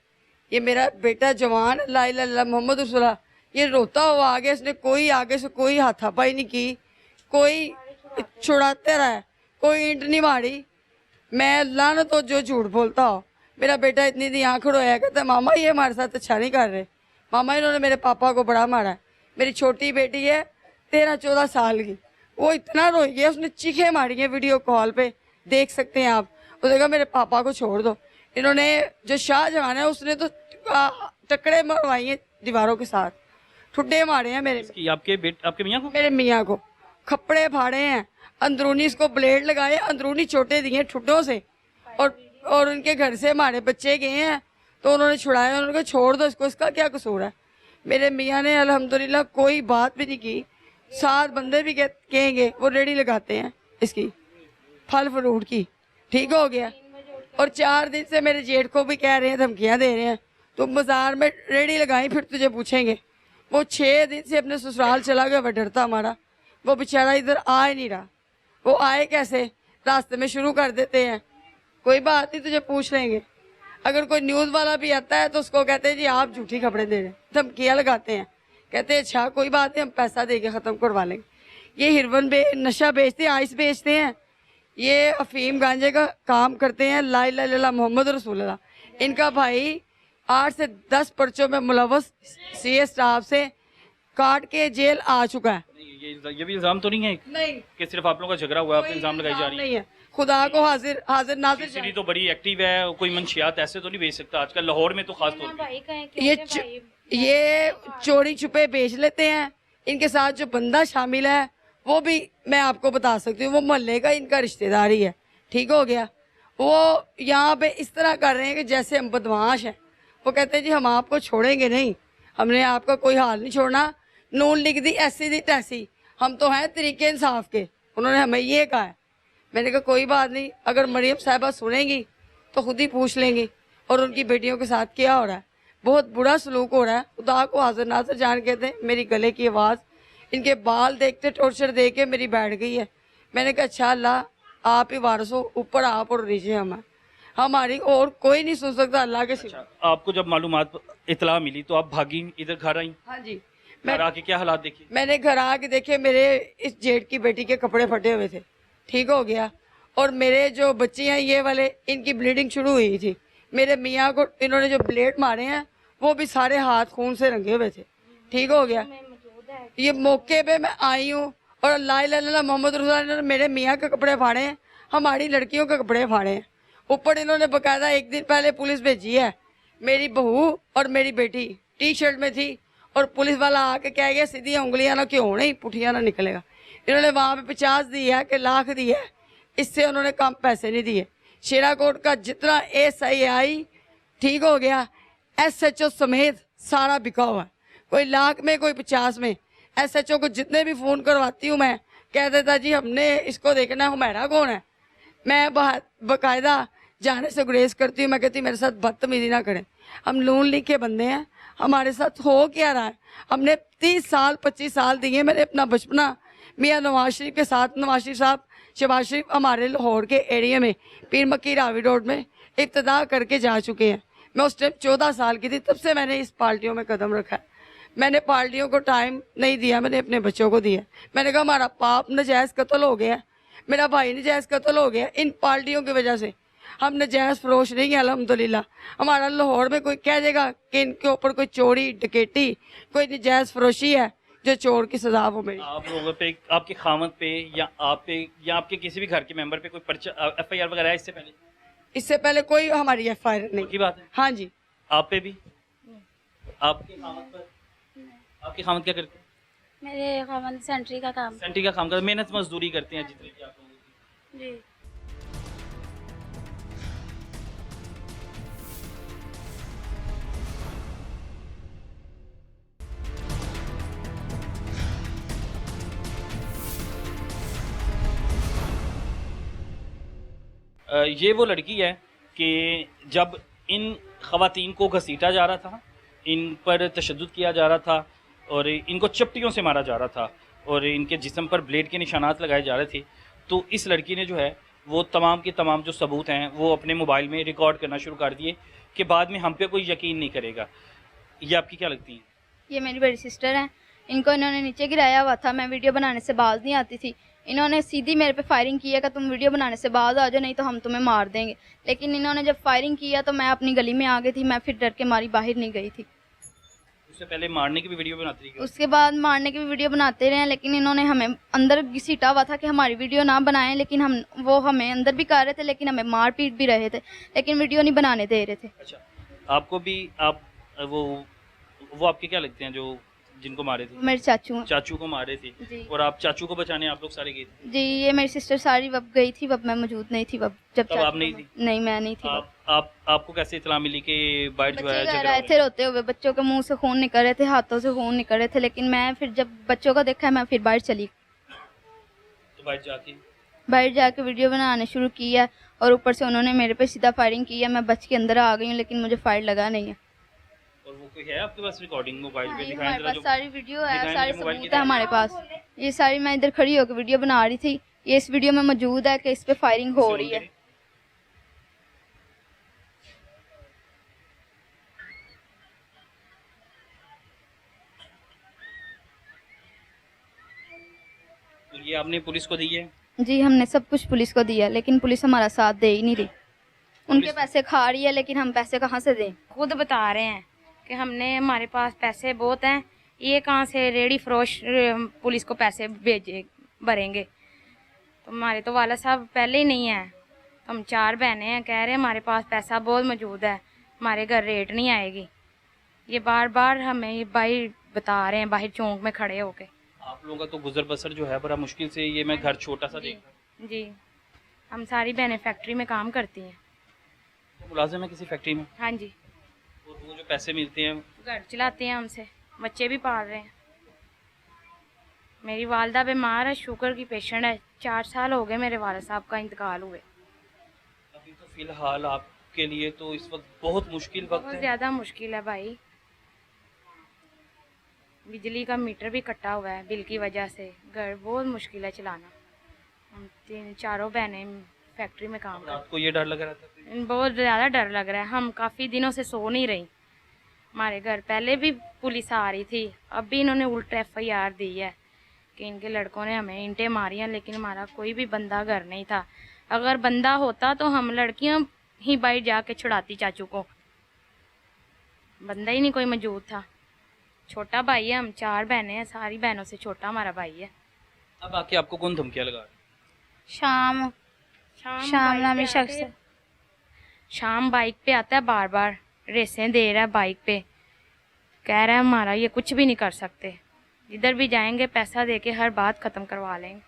Speaker 5: ये मेरा बेटा जवान ला इलाहा इल्लल्लाह मोहम्मद रसूलुल्लाह, ये रोता हुआ आ गया। इसने कोई आगे से कोई हाथापाई नहीं की, कोई छुड़ाते रहे, कोई ईंट नहीं मारी। मैं लानत तो जो झूठ बोलता हो। मेरा बेटा इतनी दी आँख रोया, कहता मामा ये हमारे साथ अच्छा नहीं कर रहे, मामा इन्होंने मेरे पापा को बड़ा मारा है। मेरी छोटी बेटी है 13-14 साल की, वो इतना रोई है, उसने चीखें मारी है, वीडियो कॉल पे देख सकते हैं आप। उसने कहा मेरे पापा को छोड़ दो। इन्होंने जो शाहजहां है उसने तो टकरे मरवाई हैं दीवारों के साथ, ठुड्डे मारे हैं मेरे
Speaker 1: आपके मियाँ को?
Speaker 5: मेरे मियाँ को खप्पड़े फाड़े हैं, अंदरूनी इसको ब्लेड लगाए, अंदरूनी चोटें दी हैं ठुड्डों से। और उनके घर से हमारे बच्चे गए हैं तो उन्होंने छुड़ाया, उन्होंने कहा छोड़ दो इसको, इसका क्या कसूर है। मेरे मियाँ ने अल्हम्दुलिल्लाह कोई बात भी नहीं की। 7 बंदे भी कहेंगे, वो रेडी लगाते हैं इसकी फल फ्रूट की, ठीक हो गया। और 4 दिन से मेरे जेठ को भी कह रहे हैं, धमकियाँ दे रहे हैं, तुम बाजार में रेडी लगाई फिर तुझे पूछेंगे। वो 6 दिन से अपने ससुराल चला गया, वह डरता हमारा, वो बेचारा इधर आ ही नहीं रहा। वो आए कैसे, रास्ते में शुरू कर देते हैं, कोई बात नहीं तुझे पूछ लेंगे। अगर कोई न्यूज़ वाला भी आता है तो उसको कहते हैं जी आप झूठी खबरें दे रहे हैं, धमकियाँ लगाते हैं, कहते हैं अच्छा कोई बात नहीं हम पैसा दे के ख़त्म करवा लेंगे। ये हिरवन नशा बेचते हैं, आइस बेचते हैं, ये अफीम गांजे का काम करते हैं। ला इलाहा इल्लल्लाह मोहम्मद रसूलुल्लाह। इनका भाई 8 से 10 पर्चों में मुलव्वस सीए स्टाफ से काट के जेल आ चुका है।
Speaker 1: ये भी इल्जाम तो नहीं है
Speaker 5: नहीं
Speaker 1: कि सिर्फ आप लोगों का झगड़ा हुआ है, आप पे इल्जाम लगाई जा रही
Speaker 5: नहीं है। खुदा को हाजिर हाजिर नाजिर
Speaker 1: सीसीडी तो बड़ी एक्टिव है, कोई मंशियात ऐसे तो नहीं बेच सकता आजकल लाहौर में तो खास तौर पे।
Speaker 5: ये चोरी छुपे बेच लेते हैं। इनके साथ जो बंदा शामिल है वो भी मैं आपको बता सकती हूँ, वो मोहल्ले का इनका रिश्तेदारी है, ठीक हो गया। वो यहाँ पे इस तरह कर रहे हैं कि जैसे हम बदमाश हैं। वो कहते हैं जी हम आपको छोड़ेंगे नहीं, हमने आपका कोई हाल नहीं छोड़ना, नून लिख दी ऐसी दी तैसी, हम तो हैं तरीके इंसाफ के। उन्होंने हमें ये कहा है। मैंने कहा कोई बात नहीं, अगर मरियम साहिबा सुनेंगी तो खुद ही पूछ लेंगी और उनकी बेटियों के साथ क्या हो रहा है। बहुत बुरा सलूक हो रहा है। खुदा को हाजिर नाजिर जान कहते हैं। मेरी गले की आवाज़, इनके बाल देखते टॉर्चर दे के मेरी बैठ गई है। मैंने कहा अच्छा अल्लाह आप ही वारस हो, ऊपर आप और नीचे हम हैं, हमारी और कोई नहीं सुन सकता अल्लाह के सिवा।
Speaker 1: आपको जब मालूमात इतला मिली तो आप भागी इधर घर आई?
Speaker 5: हाँ जी,
Speaker 1: घर आके क्या हालात देखे?
Speaker 5: मैंने घर आके देखे, मेरे इस जेठ की बेटी के कपड़े फटे हुए थे, ठीक हो गया। और मेरे जो बच्चे हैं ये वाले, इनकी ब्लीडिंग शुरू हुई थी। मेरे मियाँ को इन्होंने जो ब्लेड मारे हैं वो भी सारे हाथ खून से रंगे हुए थे, ठीक हो गया। ये मौके पे मैं आई हूँ और अल्लाह इल्लल्लाह मोहम्मद रसूलुल्लाह ने मेरे मियाँ के कपड़े फाड़े हैं, हमारी लड़कियों के कपड़े फाड़े हैं। ऊपर इन्होंने बकायदा 1 दिन पहले पुलिस भेजी है। मेरी बहू और मेरी बेटी टी-शर्ट में थी और पुलिस वाला आके कह गया सीधी उंगलियां ना क्यों नहीं पुठिया ना निकलेगा। इन्होंने वहाँ पे 50 दी है कि लाख दी है, इससे उन्होंने कम पैसे नहीं दिए। शेराकोट का जितना SII ठीक हो गया, SHO समेत सारा बिका हुआ है, कोई लाख में कोई 50 में। SHO को जितने भी फ़ोन करवाती हूँ मैं, कह देता जी हमने इसको देखना है, हुमैरा कौन है। मैं बाकायदा जाने से गुरेज करती हूँ, मैं कहती मेरे साथ बदतमीजी ना करें, हम नून लीग के बंदे हैं, हमारे साथ हो क्या रहा है। हमने 30 साल 25 साल दिए, मैंने अपना बचपना मियाँ नवाज शरीफ के साथ, नवाज शरीफ साहब शहबाज शरीफ हमारे लाहौर के एरिया में पीर मक्की रावी रोड में इब्तदा करके जा चुके हैं। मैं उस टाइम 14 साल की थी, तब से मैंने इस पार्टियों में कदम रखा है। मैंने पार्टियों को टाइम नहीं दिया, मैंने अपने बच्चों को दिया। मैंने कहा हमारा बाप नजायज़ कत्ल हो गया, मेरा भाई नजायज़ कत्ल हो गया, इन पार्टियों की वजह से हम नजायज़ फरोश नहीं है अल्हम्दुलिल्लाह। हमारा लाहौर में कोई कह देगा कि इनके ऊपर कोई चोरी डकैती कोई नजायज़ फरोशी है, जो चोर की सजा हो मेरी।
Speaker 1: आप लोगों पे, आपके खामद पे या आप पे या आपके किसी भी घर के मेंबर पे कोई पर्चा FIR वगैरह है इससे पहले?
Speaker 5: इससे पहले कोई हमारी FIR नहीं
Speaker 1: की बात है।
Speaker 5: हाँ जी।
Speaker 1: आप पे भी? आपके खामद पर? आपके खामद क्या करते हैं?
Speaker 2: मेरे खामद सेंट्री का काम।
Speaker 1: सेंट्री का काम करते, मेहनत मजदूरी करते हैं जितने भी आप लोग
Speaker 2: जी।
Speaker 1: ये वो लड़की है कि जब इन ख़वातीन को घसीटा जा रहा था, इन पर तशद्दुद किया जा रहा था और इनको चपटियों से मारा जा रहा था और इनके जिस्म पर ब्लेड के निशानात लगाए जा रहे थे, तो इस लड़की ने जो है वो तमाम के तमाम जो सबूत हैं वो अपने मोबाइल में रिकॉर्ड करना शुरू कर दिए कि बाद में हम पे कोई यकीन नहीं करेगा। ये आपकी क्या लगती है?
Speaker 2: ये मेरी बड़ी सिस्टर है, इनको इन्होंने नीचे गिराया हुआ था। मैं वीडियो बनाने से बाज नहीं आती थी,
Speaker 6: इन्होंने सीधी मेरे पे फायरिंग किया कि तुम वीडियो बनाने से बाज आ जाओ, नहीं तो हम तुम्हें मार देंगे। लेकिन इन्होंने जब फायरिंग किया तो मैं अपनी गली में आ गई थी, मैं फिर डर के मारी बाहर नहीं गई थी।
Speaker 1: उससे पहले मारने की भी वीडियो बनाती थी?
Speaker 6: उसके बाद मारने की भी वीडियो बनाते रहे, लेकिन इन्होंने हमें अंदर घसीटा हुआ था कि हमारी वीडियो ना बनाएं, लेकिन वो हमें अंदर भी कर रहे थे, लेकिन हमें मार पीट भी रहे थे, लेकिन वीडियो नहीं बनाने दे रहे थे।
Speaker 1: अच्छा, आपको भी आप वो आपके क्या लगते हैं जो जिनको मारे थे?
Speaker 6: मेरे चाचू हैं।
Speaker 1: चाचू को मारे थे।
Speaker 6: जी
Speaker 1: और आप चाचू को बचाने आप लोग सारे गए थे?
Speaker 6: जी, ये मेरी सिस्टर सारी वब गई थी, वब मैं मौजूद नहीं थी। वब जब
Speaker 1: तब आप नहीं थी?
Speaker 6: नहीं, मैं नहीं थी।
Speaker 1: आपको कैसे इतला मिली कि बाइट जो है
Speaker 6: बच्चे घर
Speaker 1: झगड़ा
Speaker 6: आए
Speaker 1: हो
Speaker 6: थे रोते हुए, बच्चों के मुंह से खून निकल रहे थे, हाथों से खून निकल रहे थे, लेकिन मैं फिर जब बच्चों को देखा मैं फिर बाहर चली।
Speaker 1: गया? तो बाइट जाके
Speaker 6: वीडियो बनाने शुरू किया और ऊपर से उन्होंने मेरे पे सीधा फायरिंग किया। मैं बच के अंदर आ गई हूँ, लेकिन मुझे फायर लगा नहीं है।
Speaker 1: और वो कोई है आपके पास रिकॉर्डिंग मोबाइल पे? दिखाएं
Speaker 6: हमारे
Speaker 1: जरा
Speaker 6: पास
Speaker 1: जो
Speaker 6: सारी वीडियो है,
Speaker 1: दिखाएं
Speaker 6: सारे
Speaker 1: जो मोबाइल
Speaker 6: सबूत
Speaker 1: की
Speaker 6: है हमारे पास। ये सारी मैं इधर खड़ी होकर वीडियो बना रही थी, ये इस वीडियो में मौजूद है कि इस पे फायरिंग हो रही है।
Speaker 1: तो ये आपने पुलिस को दी है?
Speaker 6: जी, हमने सब कुछ पुलिस को दिया, लेकिन पुलिस हमारा साथ दे ही नहीं रही। उनके पैसे खा रही है, लेकिन हम पैसे कहाँ से दें?
Speaker 3: खुद बता रहे हैं कि हमारे पास पैसे बहुत हैं, ये कहाँ से रेडी फरोश पुलिस को पैसे भरेंगे। तो हमारे तो वाला साहब पहले ही नहीं है, तो हम 4 बहनें हैं, कह रहे हैं हमारे पास पैसा बहुत मौजूद है, हमारे घर रेट नहीं आएगी। ये बार बार हमें भाई बता रहे हैं बाहर चौंक में खड़े होके।
Speaker 1: आप लोगों का तो गुजर बसर जो है बड़ा मुश्किल से, ये मैं घर छोटा सा देख रहा हूं।
Speaker 3: जी, हम सारी बहनें फैक्ट्री में काम करती हैं।
Speaker 1: तो मुलाजिम है किसी फैक्ट्री में?
Speaker 3: हाँ जी।
Speaker 1: और वो जो पैसे मिलते हैं
Speaker 3: घर चलाते हैं हमसे, बच्चे भी पाल रहे हैं। मेरी वालदा बीमार है, शुगर की पेशेंट है, 4 साल हो गए मेरे वाले साहब का इंतकाल हुए।
Speaker 1: अभी तो फिलहाल आपके लिए तो इस वक्त बहुत मुश्किल वक्त
Speaker 3: बहुत
Speaker 1: है।
Speaker 3: ज़्यादा मुश्किल है भाई, बिजली का मीटर भी कटा हुआ है बिल की वजह से, घर बहुत मुश्किल है चलाना। हम 3-4 बहनें फैक्ट्री में काम
Speaker 1: रात को ये डर लग रहा था?
Speaker 3: बहुत ज़्यादा डर लग रहा है, हम काफ़ी दिनों से सो नहीं रही। हमारे घर पहले भी पुलिस आ रही थी, अब भी इन्होंने उल्टा FIR दी है कि इनके लड़कों ने हमें ईंटें मारी हैं, लेकिन हमारा कोई भी बंदा घर नहीं था। अगर बंदा होता तो हम लड़कियां ही बाहर जाके छुड़ाती चाचू को, बंदा ही नहीं कोई मौजूद था। छोटा भाई है, हम 4 बहनें हैं, सारी बहनों से छोटा हमारा भाई है।
Speaker 1: अब आके आपको कौन धमकियां लगा रहा है?
Speaker 6: शाम नामी शख्स है।
Speaker 3: शाम बाइक पे आता है, बार बार रेसें दे रहा है बाइक पे, कह रहा है हमारा ये कुछ भी नहीं कर सकते, जिधर भी जाएंगे पैसा देके हर बात ख़त्म करवा लेंगे।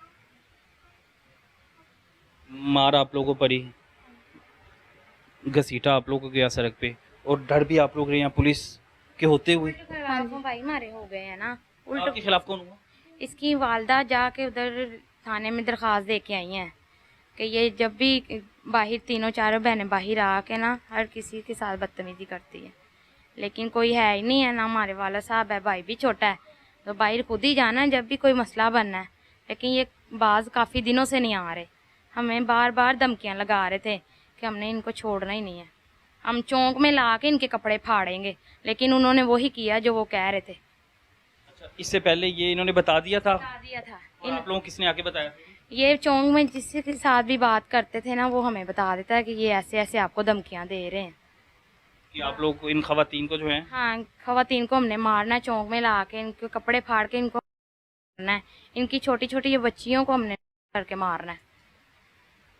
Speaker 1: मार आप लोगों पर ही, घसीटा आप लोगों को गया सड़क पे, और डर भी आप लोग रहे हैं पुलिस के होते हुए।
Speaker 3: भाई मारे हो गए हैं ना।
Speaker 1: आपके खिलाफ कौन हुआ?
Speaker 3: इसकी वालदा जाके उधर थाने में दरख्वास्त दे के आई हैं कि ये जब भी बाहर 3-4 बहनें बाहर आके ना हर किसी के साथ बदतमीजी करती है, लेकिन कोई है ही नहीं है ना। हमारे वाला साहब है, भाई भी छोटा है, तो बाहर खुद ही जाना है जब भी कोई मसला बनना है। लेकिन ये बाज काफ़ी दिनों से नहीं आ रहे, हमें बार बार धमकियाँ लगा रहे थे कि हमने इनको छोड़ना ही नहीं है, हम चौंक में ला के इनके कपड़े फाड़ेंगे, लेकिन उन्होंने वही किया जो वो कह रहे थे।
Speaker 1: अच्छा, इससे पहले ये इन्होंने बता दिया था?
Speaker 3: बता दिया था।
Speaker 1: और आप लोगों किसने आके बताया?
Speaker 3: ये चौंक में जिसके साथ भी बात करते थे ना, वो हमें बता देता है कि ये ऐसे ऐसे आपको धमकियाँ दे रहे हैं
Speaker 1: कि आप लोग इन खवातीन को जो है,
Speaker 3: हाँ, खवातीन को हमने मारना है, चौंक में ला के इनके कपड़े फाड़ के इनको मारना है, इनकी छोटी छोटी ये बच्चियों को हमने करके मारना है।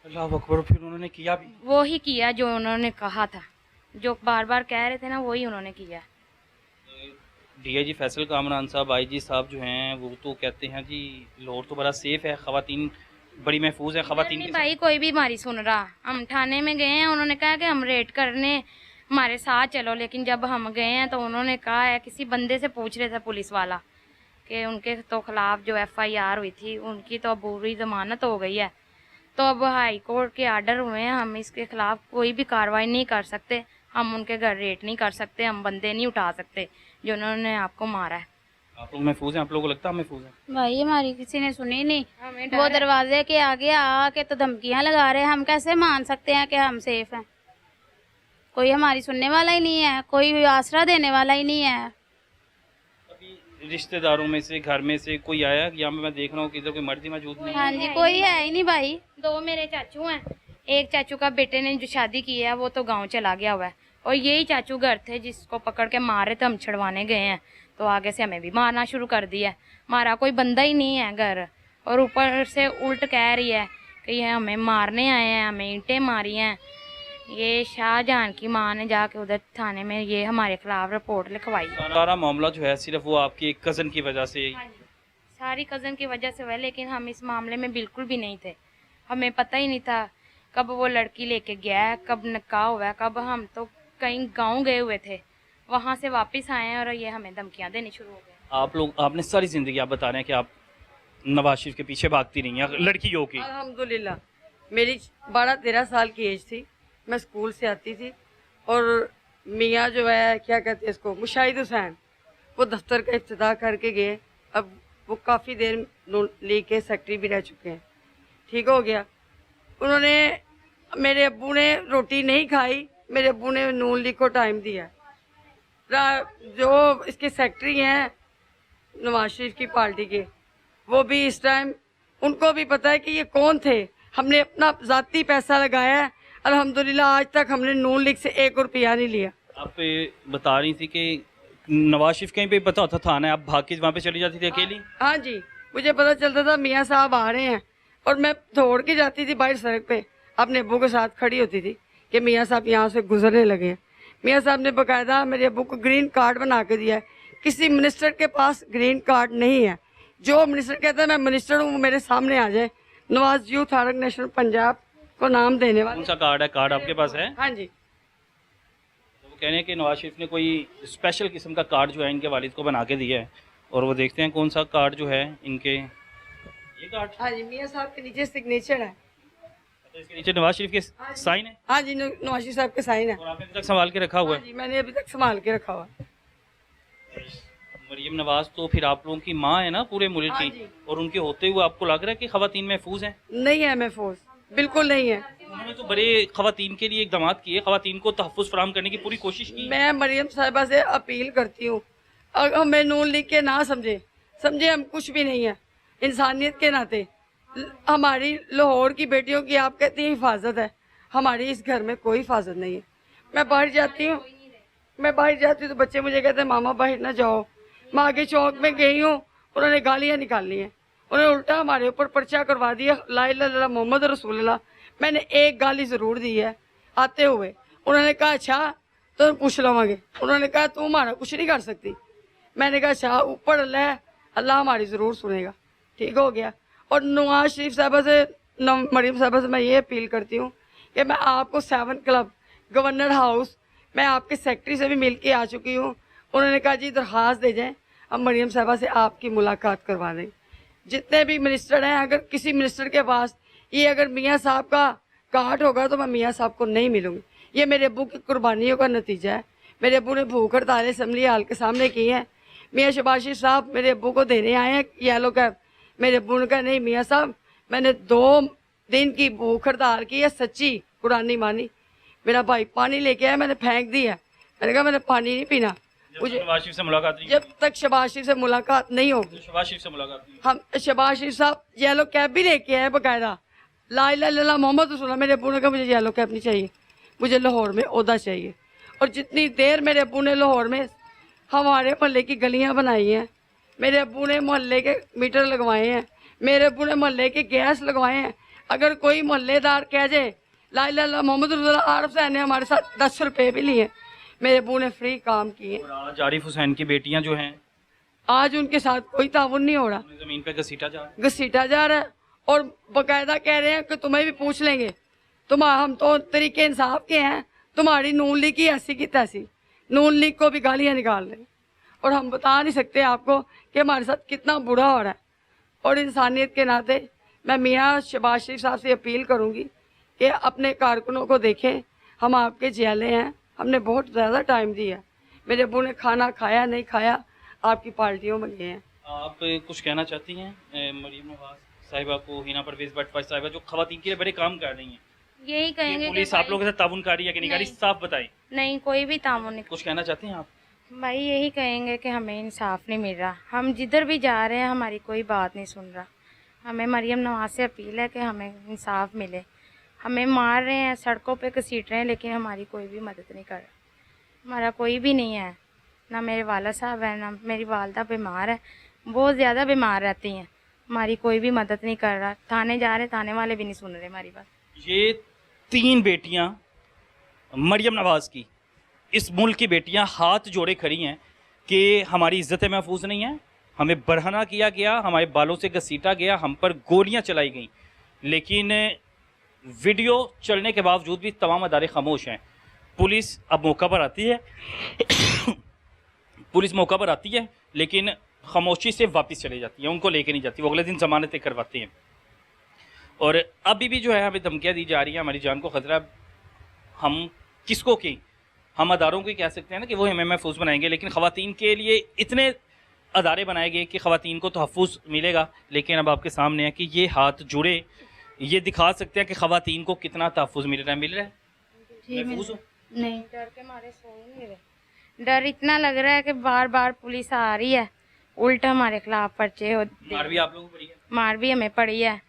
Speaker 1: अल्लाह अकबर। फिर उन्होंने किया भी?
Speaker 3: वो ही किया जो उन्होंने कहा था, जो बार बार कह रहे थे ना, वही उन्होंने किया।
Speaker 1: DIG फैसल कामरान साहब, IG साहब जो हैं वो तो कहते हैं जी लाहौर तो बड़ा सेफ है, खवातीन बड़ी महफूज है। खवातीन
Speaker 3: नहीं भाई, कोई भी हमारी सुन रहा। हम थाने में गए हैं, उन्होंने कहा कि हम रेड करने हमारे साथ चलो, लेकिन जब हम गए हैं तो उन्होंने कहा है, किसी बंदे से पूछ रहे थे पुलिस वाला कि उनके तो खिलाफ जो FIR हुई थी उनकी तो बुरी जमानत हो गई है, तो अब हाई कोर्ट के आर्डर हुए हैं, हम इसके खिलाफ कोई भी कार्रवाई नहीं कर सकते, हम उनके घर रेड नहीं कर सकते, हम बंदे नहीं उठा सकते जो उन्होंने आपको मारा है।
Speaker 1: आप लोग महफूज हैं? आप लोगों को लगता है हम महफूज हैं?
Speaker 2: भाई हमारी किसी ने सुनी नहीं,
Speaker 3: हमें
Speaker 2: वो दरवाजे के आगे आके तो धमकियां लगा रहे हैं, हम कैसे मान सकते हैं कि हम सेफ हैं? कोई हमारी सुनने वाला ही नहीं है, कोई आसरा देने वाला ही नहीं है।
Speaker 1: अभी रिश्तेदारों में से, घर में से कोई आया? यहाँ मैं देख रहा हूँ कि इधर कोई मर्द ही मौजूद नहीं है।
Speaker 2: हाँ जी, कोई है ही नहीं भाई।
Speaker 3: 2 मेरे चाचू हैं। एक चाचू का बेटे ने जो शादी की है वो तो गांव चला गया हुआ है, और यही चाचू घर थे जिसको पकड़ के मारे थे, हम छुड़वाने गए हैं तो आगे से हमें भी मारना शुरू कर दिया। मारा कोई बंदा ही नहीं है घर, और ऊपर से उल्ट कह रही है कि ये हमें मारने आए हैं, हमें ईंटें मारी हैं। ये शाहजहां की माँ ने जाके उधर थाने में ये हमारे खिलाफ रिपोर्ट लिखवाई।
Speaker 1: सारा मामला जो है सिर्फ वो आपकी एक कज़न की वजह से?
Speaker 3: हाँ जी, सारी कज़न की वजह से हुआ, लेकिन हम इस मामले में बिल्कुल भी नहीं थे। हमें पता ही नहीं था कब वो लड़की लेके गया है, कब निकाह हुआ है, कब हम तो कहीं गांव गए हुए थे, वहाँ से वापस आए हैं और ये हमें धमकियाँ देनी शुरू हो गई।
Speaker 1: आपने सारी ज़िंदगी, आप बता रहे हैं कि आप नवाज शरीफ के पीछे भागती रही हैं लड़कियों की।
Speaker 5: अल्हम्दुलिल्लाह मेरी 12-13 साल की एज थी, मैं स्कूल से आती थी और मियाँ जो है क्या कहते हैं इसको, मुशाहिद हुसैन, वो दफ्तर का इफ्तिताह करके गए। अब वो काफ़ी देर नून लीग के सेक्रेटरी भी रह चुके हैं। ठीक हो गया, उन्होंने, मेरे अब्बू ने रोटी नहीं खाई, मेरे अब्बू ने नून लीग को टाइम दिया। जो इसके सेक्रेटरी हैं नवाज शरीफ की पार्टी के, वो भी इस टाइम उनको भी पता है कि ये कौन थे। हमने अपना ज़ाती पैसा लगाया है, अल्हम्दुलिल्लाह आज तक हमने नून लीग से 1 रुपया नहीं लिया।
Speaker 1: आप बता रही थी कि नवाज शरीफ कहीं पे पता होता थाना है, आप भाग के वहाँ पे चली जाती थी अकेली?
Speaker 5: हाँ जी, मुझे पता चलता था मियाँ साहब आ रहे हैं और मैं दौड़ के जाती थी बाहर सड़क पे, अपने अब्बू के साथ खड़ी होती थी कि मियाँ साहब यहाँ से गुजरने लगे हैं। मियाँ साहब ने बाकायदा मेरे अब्बू को ग्रीन कार्ड बना के दिया है। किसी मिनिस्टर के पास ग्रीन कार्ड नहीं है। जो मिनिस्टर कहता है मैं मिनिस्टर हूँ, मेरे सामने आ जाए। नवाज यूथ ऑर्गेनाइजेशन पंजाब को नाम देने वाले।
Speaker 1: कौन सा कार्ड है? कार्ड आपके पास है?
Speaker 5: हाँ जी।
Speaker 1: तो वो कह रहे हैं कि नवाज शरीफ ने कोई स्पेशल किस्म का कार्ड जो है इनके वालिद को बना के दिया है, और वो देखते हैं कौन सा कार्ड जो है इनके, ये कार्ड।
Speaker 5: हाँ जी, मियाँ साहब के नीचे सिग्नेचर है।
Speaker 1: तो इसके नीचे नवाज शरीफ के साइन है?
Speaker 5: हाँ जी, नवाज शरीफ साहब के साइन है।
Speaker 1: और आपने अभी तक संभाल के रखा हुआ
Speaker 5: हाँ
Speaker 1: है?
Speaker 5: जी, मैंने अभी तक संभाल के रखा हुआ है।
Speaker 1: मरियम नवाज तो फिर आप लोगों की माँ है ना पूरे मुल्क
Speaker 5: हाँ
Speaker 1: की,
Speaker 5: जी।
Speaker 1: और उनके होते हुए आपको लग रहा है कि खवातीन महफूज हैं?
Speaker 5: नहीं है महफूज, बिल्कुल नहीं है।
Speaker 1: उन्होंने तो बड़े खवातीन के लिए इकदाम किए, खवातीन को तहफ़्फ़ुज़ फराहम करने की पूरी कोशिश की।
Speaker 5: मैं मरियम साहिबा से अपील करती हूँ, अगर हमें नून लीग के ना समझे हम कुछ भी नहीं है। इंसानियत के नाते हमारी लाहौर की बेटियों की आप कहती हैं हिफाजत है, हमारी इस घर में कोई हिफाजत नहीं है। मैं बाहर जाती हूँ तो बच्चे मुझे कहते हैं मामा बाहर ना जाओ। मैं आगे चौक में गई हूँ, उन्होंने गालियाँ निकाली हैं, उन्होंने उल्टा हमारे ऊपर पर्चा करवा दिया, ला इलाहा इल्लल्लाह मोहम्मद रसूलुल्लाह। मैंने एक गाली ज़रूर दी है आते हुए। उन्होंने कहा अच्छा तो पूछ लवांगे। उन्होंने कहा तू हमारा कुछ नहीं कर सकती। मैंने कहा अच्छा ऊपर अल्लाह है, अल्लाह हमारी ज़रूर सुनेगा। ठीक हो गया। और नवाज शरीफ साहबा से, मरीम साहबा से मैं ये अपील करती हूँ कि मैं आपको 7 क्लब, गवर्नर हाउस, मैं आपके सेक्रेटरी से भी मिल के आ चुकी हूँ। उन्होंने कहा जी दरख्वास्त दे जाएं, हम मरीम साहबा से आपकी मुलाकात करवा दें। जितने भी मिनिस्टर हैं, अगर किसी मिनिस्टर के पास ये अगर मियाँ साहब का कार्ड होगा तो मैं मियाँ साहब को नहीं मिलूँगी। ये मेरे अब्बू की कुर्बानियों का नतीजा है। मेरे अब्बू ने भूख हड़ताल असम्बली हाल के सामने की है। मियाँ शहबाज शरीफ साहब मेरे अब्बू को देने आए हैं येलो कैब। मेरे अब्बू ने कहा नहीं मियाँ साहब, मैंने 2 दिन की भूख हड़ताल की है, सच्ची कुरानी मानी। मेरा भाई पानी लेके आया, मैंने फेंक दिया। मैंने कहा मैंने पानी नहीं पीना। मुझे
Speaker 1: शहबाज शरीफ से मुलाकात नहीं,
Speaker 5: जब तक शहबाज शरीफ से मुलाकात नहीं होगी,
Speaker 1: शहबाज शरीफ से मुलाकात नहीं।
Speaker 5: हम शहबाज शरीफ साहब येलो कैब भी लेके आए बाकायदा, ला इलाहा इल्लल्लाह मोहम्मद रसूलुल्लाह। मेरे अब्बू ने कहा मुझे येलो कैब नहीं चाहिए, मुझे लाहौर में ओहदा चाहिए। और जितनी देर मेरे अब्बू ने लाहौर में हमारे मोहल्ले की गलियां बनाई हैं, मेरे अब्बू ने मोहल्ले के मीटर लगवाए हैं, मेरे अब्बू ने मोहल्ले के गैस लगवाए हैं। अगर कोई मोहल्लेदार कह जाए ला इलाहा इल्लल्लाह मोहम्मद रसूलुल्लाह, आरिफ साहब ने हमारे साथ 10 रुपये भी लिए। मेरे अब्बू ने फ्री काम किए।
Speaker 1: और आज आरिफ हुसैन की बेटियां जो हैं,
Speaker 5: आज उनके साथ कोई ताउन नहीं हो रहा,
Speaker 1: जमीन पे घसीटा जा रहा है।
Speaker 5: घसीटा जा रहा है। और बाकायदा कह रहे हैं कि तुम्हें भी पूछ लेंगे, हम तो तरीके इंसाफ के हैं, तुम्हारी नून लीग की ऐसी की तैसी। नून लीग को भी गालियाँ निकाल रहे हैं और हम बता नहीं सकते आपको कि हमारे साथ कितना बुरा हो रहा है। और इंसानियत के नाते मैं मियाँ शहबाज शरीफ साहब से अपील करूँगी कि अपने कारकुनों को देखें। हम आपके जेले हैं, हमने बहुत ज़्यादा टाइम दिया। मेरे अब्बू ने खाना खाया नहीं खाया, आपकी पार्टियों में गए हैं।
Speaker 1: आप कुछ कहना चाहती हैं मरीम नवाज साहिबा को, हिना परवेज भट्ट साहिबा जो खवातीन के लिए बड़े काम कर रही हैं?
Speaker 3: यही
Speaker 1: ये
Speaker 3: कहेंगे
Speaker 1: पुलिस
Speaker 3: कि
Speaker 1: आप लोगों के साथ ताउन कर रही है कि नहीं कर रही,
Speaker 3: नहीं।
Speaker 1: साफ बताएं।
Speaker 3: नहीं, कोई भी तामुन नहीं।
Speaker 1: कुछ कहना चाहती हैं आप?
Speaker 3: भाई यही कहेंगे कि हमें इंसाफ नहीं मिल रहा। हम जिधर भी जा रहे हैं हमारी कोई बात नहीं सुन रहा। हमें मरियम नवाज से अपील है कि हमें इंसाफ मिले। हमें मार रहे हैं, सड़कों पे घसीट रहे हैं, लेकिन हमारी कोई भी मदद नहीं कर रहा। हमारा कोई भी नहीं है, ना मेरे वाला साहब है, ना मेरी वालदा बीमार है, बहुत ज़्यादा बीमार रहती हैं। हमारी कोई भी मदद नहीं कर रहा। थाने जा रहे, थाने वाले भी नहीं सुन रहे हमारी बात।
Speaker 1: ये 3 बेटियां मरियम नवाज की, इस मुल्क की बेटियां हाथ जोड़े खड़ी हैं कि हमारी इज्जतें महफूज नहीं हैं, हमें बरहना किया गया, हमारे बालों से घसीटा गया, हम पर गोलियां चलाई गई। लेकिन वीडियो चलने के बावजूद भी तमाम अदारे खामोश हैं। पुलिस अब मौका पर आती है पुलिस मौका पर आती है, लेकिन खामोशी से वापस चली जाती है, उनको लेके नहीं जाती। वो अगले दिन जमानतें करवाते हैं। और अभी भी जो है हमें धमकियाँ दी जा रही हैं, हमारी जान को खतरा। हम किसको की, हम अदारों को ही कह सकते हैं ना कि वो हमें महफूज बनाएंगे, लेकिन ख़वातीन के लिए इतने अदारे बनाए गए कि ख़वातीन को तहफ़्फ़ुज़ मिलेगा। लेकिन अब आपके सामने है कि ये हाथ जुड़े, ये दिखा सकते हैं कि ख़वातीन को कितना तहफ़्फ़ुज़ मिल रहा है।
Speaker 2: जी
Speaker 1: महफूज हो?
Speaker 2: नहीं,
Speaker 3: डर के मारे सो ही नहीं रहे। डर इतना लग रहा है कि बार बार पुलिस आ रही है, उल्टा हमारे खिलाफ पर्चे हो,
Speaker 1: मार भी आप लोगों को पड़ी है?
Speaker 3: मार भी हमें पड़ी है,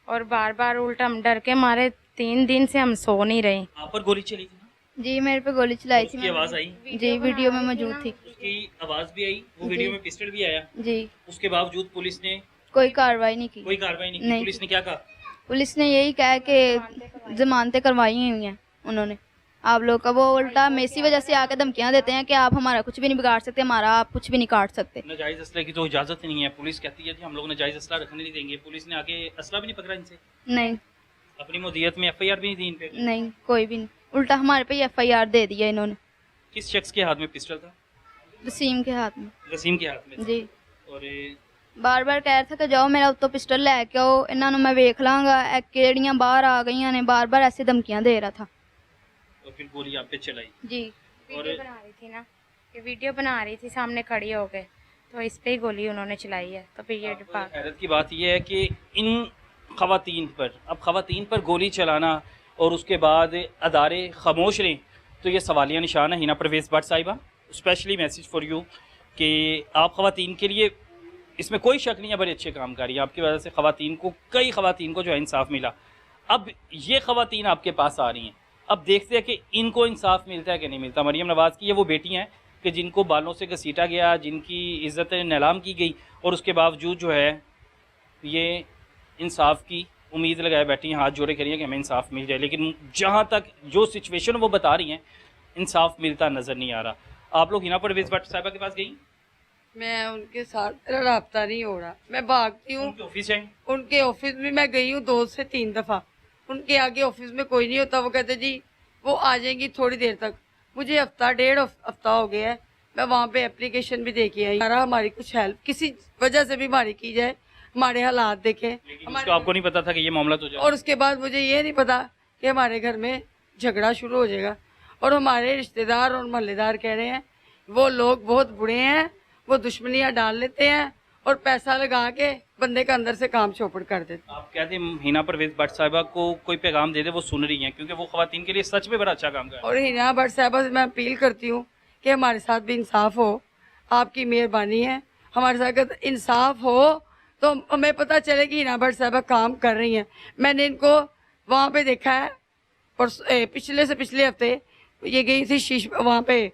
Speaker 3: और बार बार उल्टा हम डर के मारे 3 दिन से हम सो नहीं रहे।
Speaker 1: आप पर गोली चली थी ना?
Speaker 2: जी मेरे पे गोली चलाई थी।
Speaker 1: उसकी आवाज़ आई?
Speaker 2: जी वीडियो में मौजूद थी।
Speaker 1: उसकी आवाज़ भी आई, वो वीडियो में पिस्टल भी आया।
Speaker 2: जी
Speaker 1: उसके बावजूद पुलिस ने
Speaker 2: कोई कार्रवाई नहीं की।
Speaker 1: कोई कार्रवाई नहीं की।
Speaker 2: नहीं।
Speaker 1: पुलिस ने क्या कहा?
Speaker 2: पुलिस ने यही कहा कि जमानतें करवाई हुई हैं उन्होंने आप लोग का। वो उल्टा हमें इसी वजह से आकर धमकियां देते हैं कि आप हमारा कुछ भी नहीं बिगाड़ सकते, हमारा आप कुछ भी नहीं काट सकते।
Speaker 1: नाजायज असला की तो इजाज़त नहीं है। पुलिस कहती है कि हम लोग नाजायज असला रखने नहीं देंगे। पुलिस ने आगे असला भी नहीं पकड़ा इनसे,
Speaker 2: नहीं
Speaker 1: अपनी मुद्दियत में FIR भी नहीं दी इन पे।
Speaker 2: नहीं कोई भी नहीं, उल्टा हमारे पे FIR दे दिया इन्होंने।
Speaker 1: किस शख्स के हाथ में पिस्टल था?
Speaker 2: वसीम के हाथ में।
Speaker 1: वसीम के हाथ में था।
Speaker 2: जी
Speaker 1: और
Speaker 2: बार बार कह रहा था कि जाओ मेरा उत्तो पिस्टल लैके आओ, इन्होंने मैं वेख लांगा, केड़ियां बाहर आ गई ने, बार बार ऐसे धमकियां दे रहा था।
Speaker 1: और फिर गोली आप पे चलाई।
Speaker 2: जी
Speaker 3: वीडियो बना रही थी ना, ये वीडियो बना रही थी सामने खड़ी होके, तो इस पे ही गोली उन्होंने चलाई है। तो फिर ये
Speaker 1: अब हैरत की बात यह है कि इन ख़वातीन पर गोली चलाना और उसके बाद अदारे खामोश रहें, तो ये सवालिया निशान है। हिना परवेज़ भट्ट साहिबा, स्पेशली मैसेज फॉर यू कि आप ख़वातीन के लिए, इसमें कोई शक नहीं है, बड़े अच्छे काम कर रही हैं। आपकी वजह से कई ख़वातीन को जो है इंसाफ मिला। अब ये ख़वातीन आपके पास आ रही हैं, अब देखते हैं कि इनको इंसाफ मिलता है कि नहीं मिलता। मरियम नवाज़ की ये वो बेटी हैं कि जिनको बालों से घसीटा गया, जिनकी इज़्ज़त नीलाम की गई, और उसके बावजूद जो है ये इंसाफ की उम्मीद लगाए बैठी हैं, हाथ जोड़े खड़ी हैं कि हमें इंसाफ मिल जाए। लेकिन जहाँ तक जो सिचुएशन वो बता रही हैं, इंसाफ मिलता नज़र नहीं आ रहा। आप लोग हिना परवेज़ भट्ट साहिबा के पास गई?
Speaker 5: मैं उनके साथ, मेरा राब्ता नहीं हो रहा, मैं भागती हूँ।
Speaker 1: उनके ऑफिस है?
Speaker 5: उनके ऑफिस में मैं गई हूँ 2 से 3 दफ़ा। उनके आगे ऑफिस में कोई नहीं होता। वो कहते जी वो आ जाएंगी थोड़ी देर तक। मुझे डेढ़ हफ्ता हो गया है, मैं वहाँ पे एप्लीकेशन भी दे के आई। हमारी कुछ हेल्प किसी वजह से भी हमारी की जाए, हमारे हालात देखें।
Speaker 1: लेकिन आपको नहीं पता था कि ये मामला तो जाए।
Speaker 5: और उसके बाद मुझे ये नहीं पता कि हमारे घर में झगड़ा शुरू हो जाएगा। और हमारे रिश्तेदार और मोहल्लेदार कह रहे हैं वो लोग बहुत बुरे हैं, वो दुश्मनियाँ डाल लेते हैं और पैसा लगा के बंदे का अंदर से काम चौपड़ कर देते।
Speaker 1: आप कहते हैं हिना परवेज़ भट्ट साहिबा को कोई पैगाम दे दे, वो सुन रही हैं, क्योंकि वो ख़वातीन के लिए सच में बड़ा अच्छा काम कर रही हैं।
Speaker 5: और हिना भट्ट साहिबा से मैं अपील करती हूँ कि हमारे साथ भी इंसाफ हो। आपकी मेहरबानी है, हमारे साथ अगर इंसाफ हो तो हमें पता चले कि हिना भट्ट साहिबा काम कर रही हैं। मैंने इनको वहाँ पे देखा है, पिछले से पिछले हफ्ते ये गई थी वहाँ पे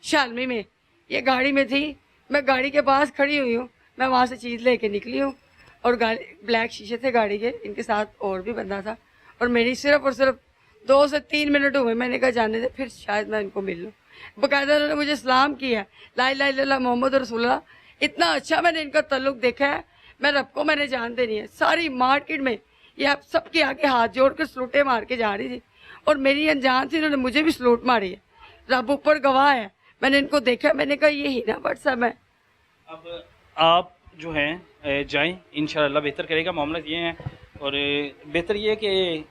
Speaker 5: शालमी में, ये गाड़ी में थी, मैं गाड़ी के पास खड़ी हुई हूँ, मैं वहाँ से चीज़ लेके निकली हूँ और गाड़ी ब्लैक शीशे थे गाड़ी के, इनके साथ और भी बंदा था और मेरी सिर्फ और सिर्फ 2 से 3 मिनट हुए। मैंने कहा जाने दे, फिर शायद मैं इनको मिल लूँ। बाकायदा उन्होंने मुझे सलाम किया, ला इलाहा इल्लल्लाह मोहम्मद रसूलुल्लाह। इतना अच्छा मैंने इनका तल्लुक देखा है, मैं रब को मैंने जानते नहीं है। सारी मार्केट में ये आप सबके आगे हाथ जोड़ कर सलूटे मार के जा रही थी और मेरी अनजान थी, इन्होंने मुझे भी सलूट मारी है। रब ऊपर गवाह है, मैंने इनको देखा, मैंने कहा ये हिना भट्ट साहब है।
Speaker 1: अब आप जो हैं जाएं, इंशाअल्लाह बेहतर करेगा। मामला ये है और बेहतर ये है कि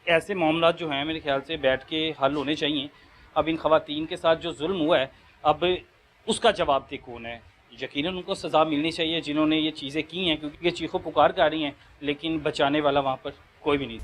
Speaker 1: ऐसे मामला जो हैं मेरे ख्याल से बैठ के हल होने चाहिए। अब इन ख़वातीन के साथ जो जुल्म हुआ है, अब उसका जवाब दे कौन है? यकीनन उनको सज़ा मिलनी चाहिए जिन्होंने ये चीज़ें की हैं, क्योंकि ये चीखों पुकार कर रही हैं, लेकिन बचाने वाला वहाँ पर कोई भी नहीं।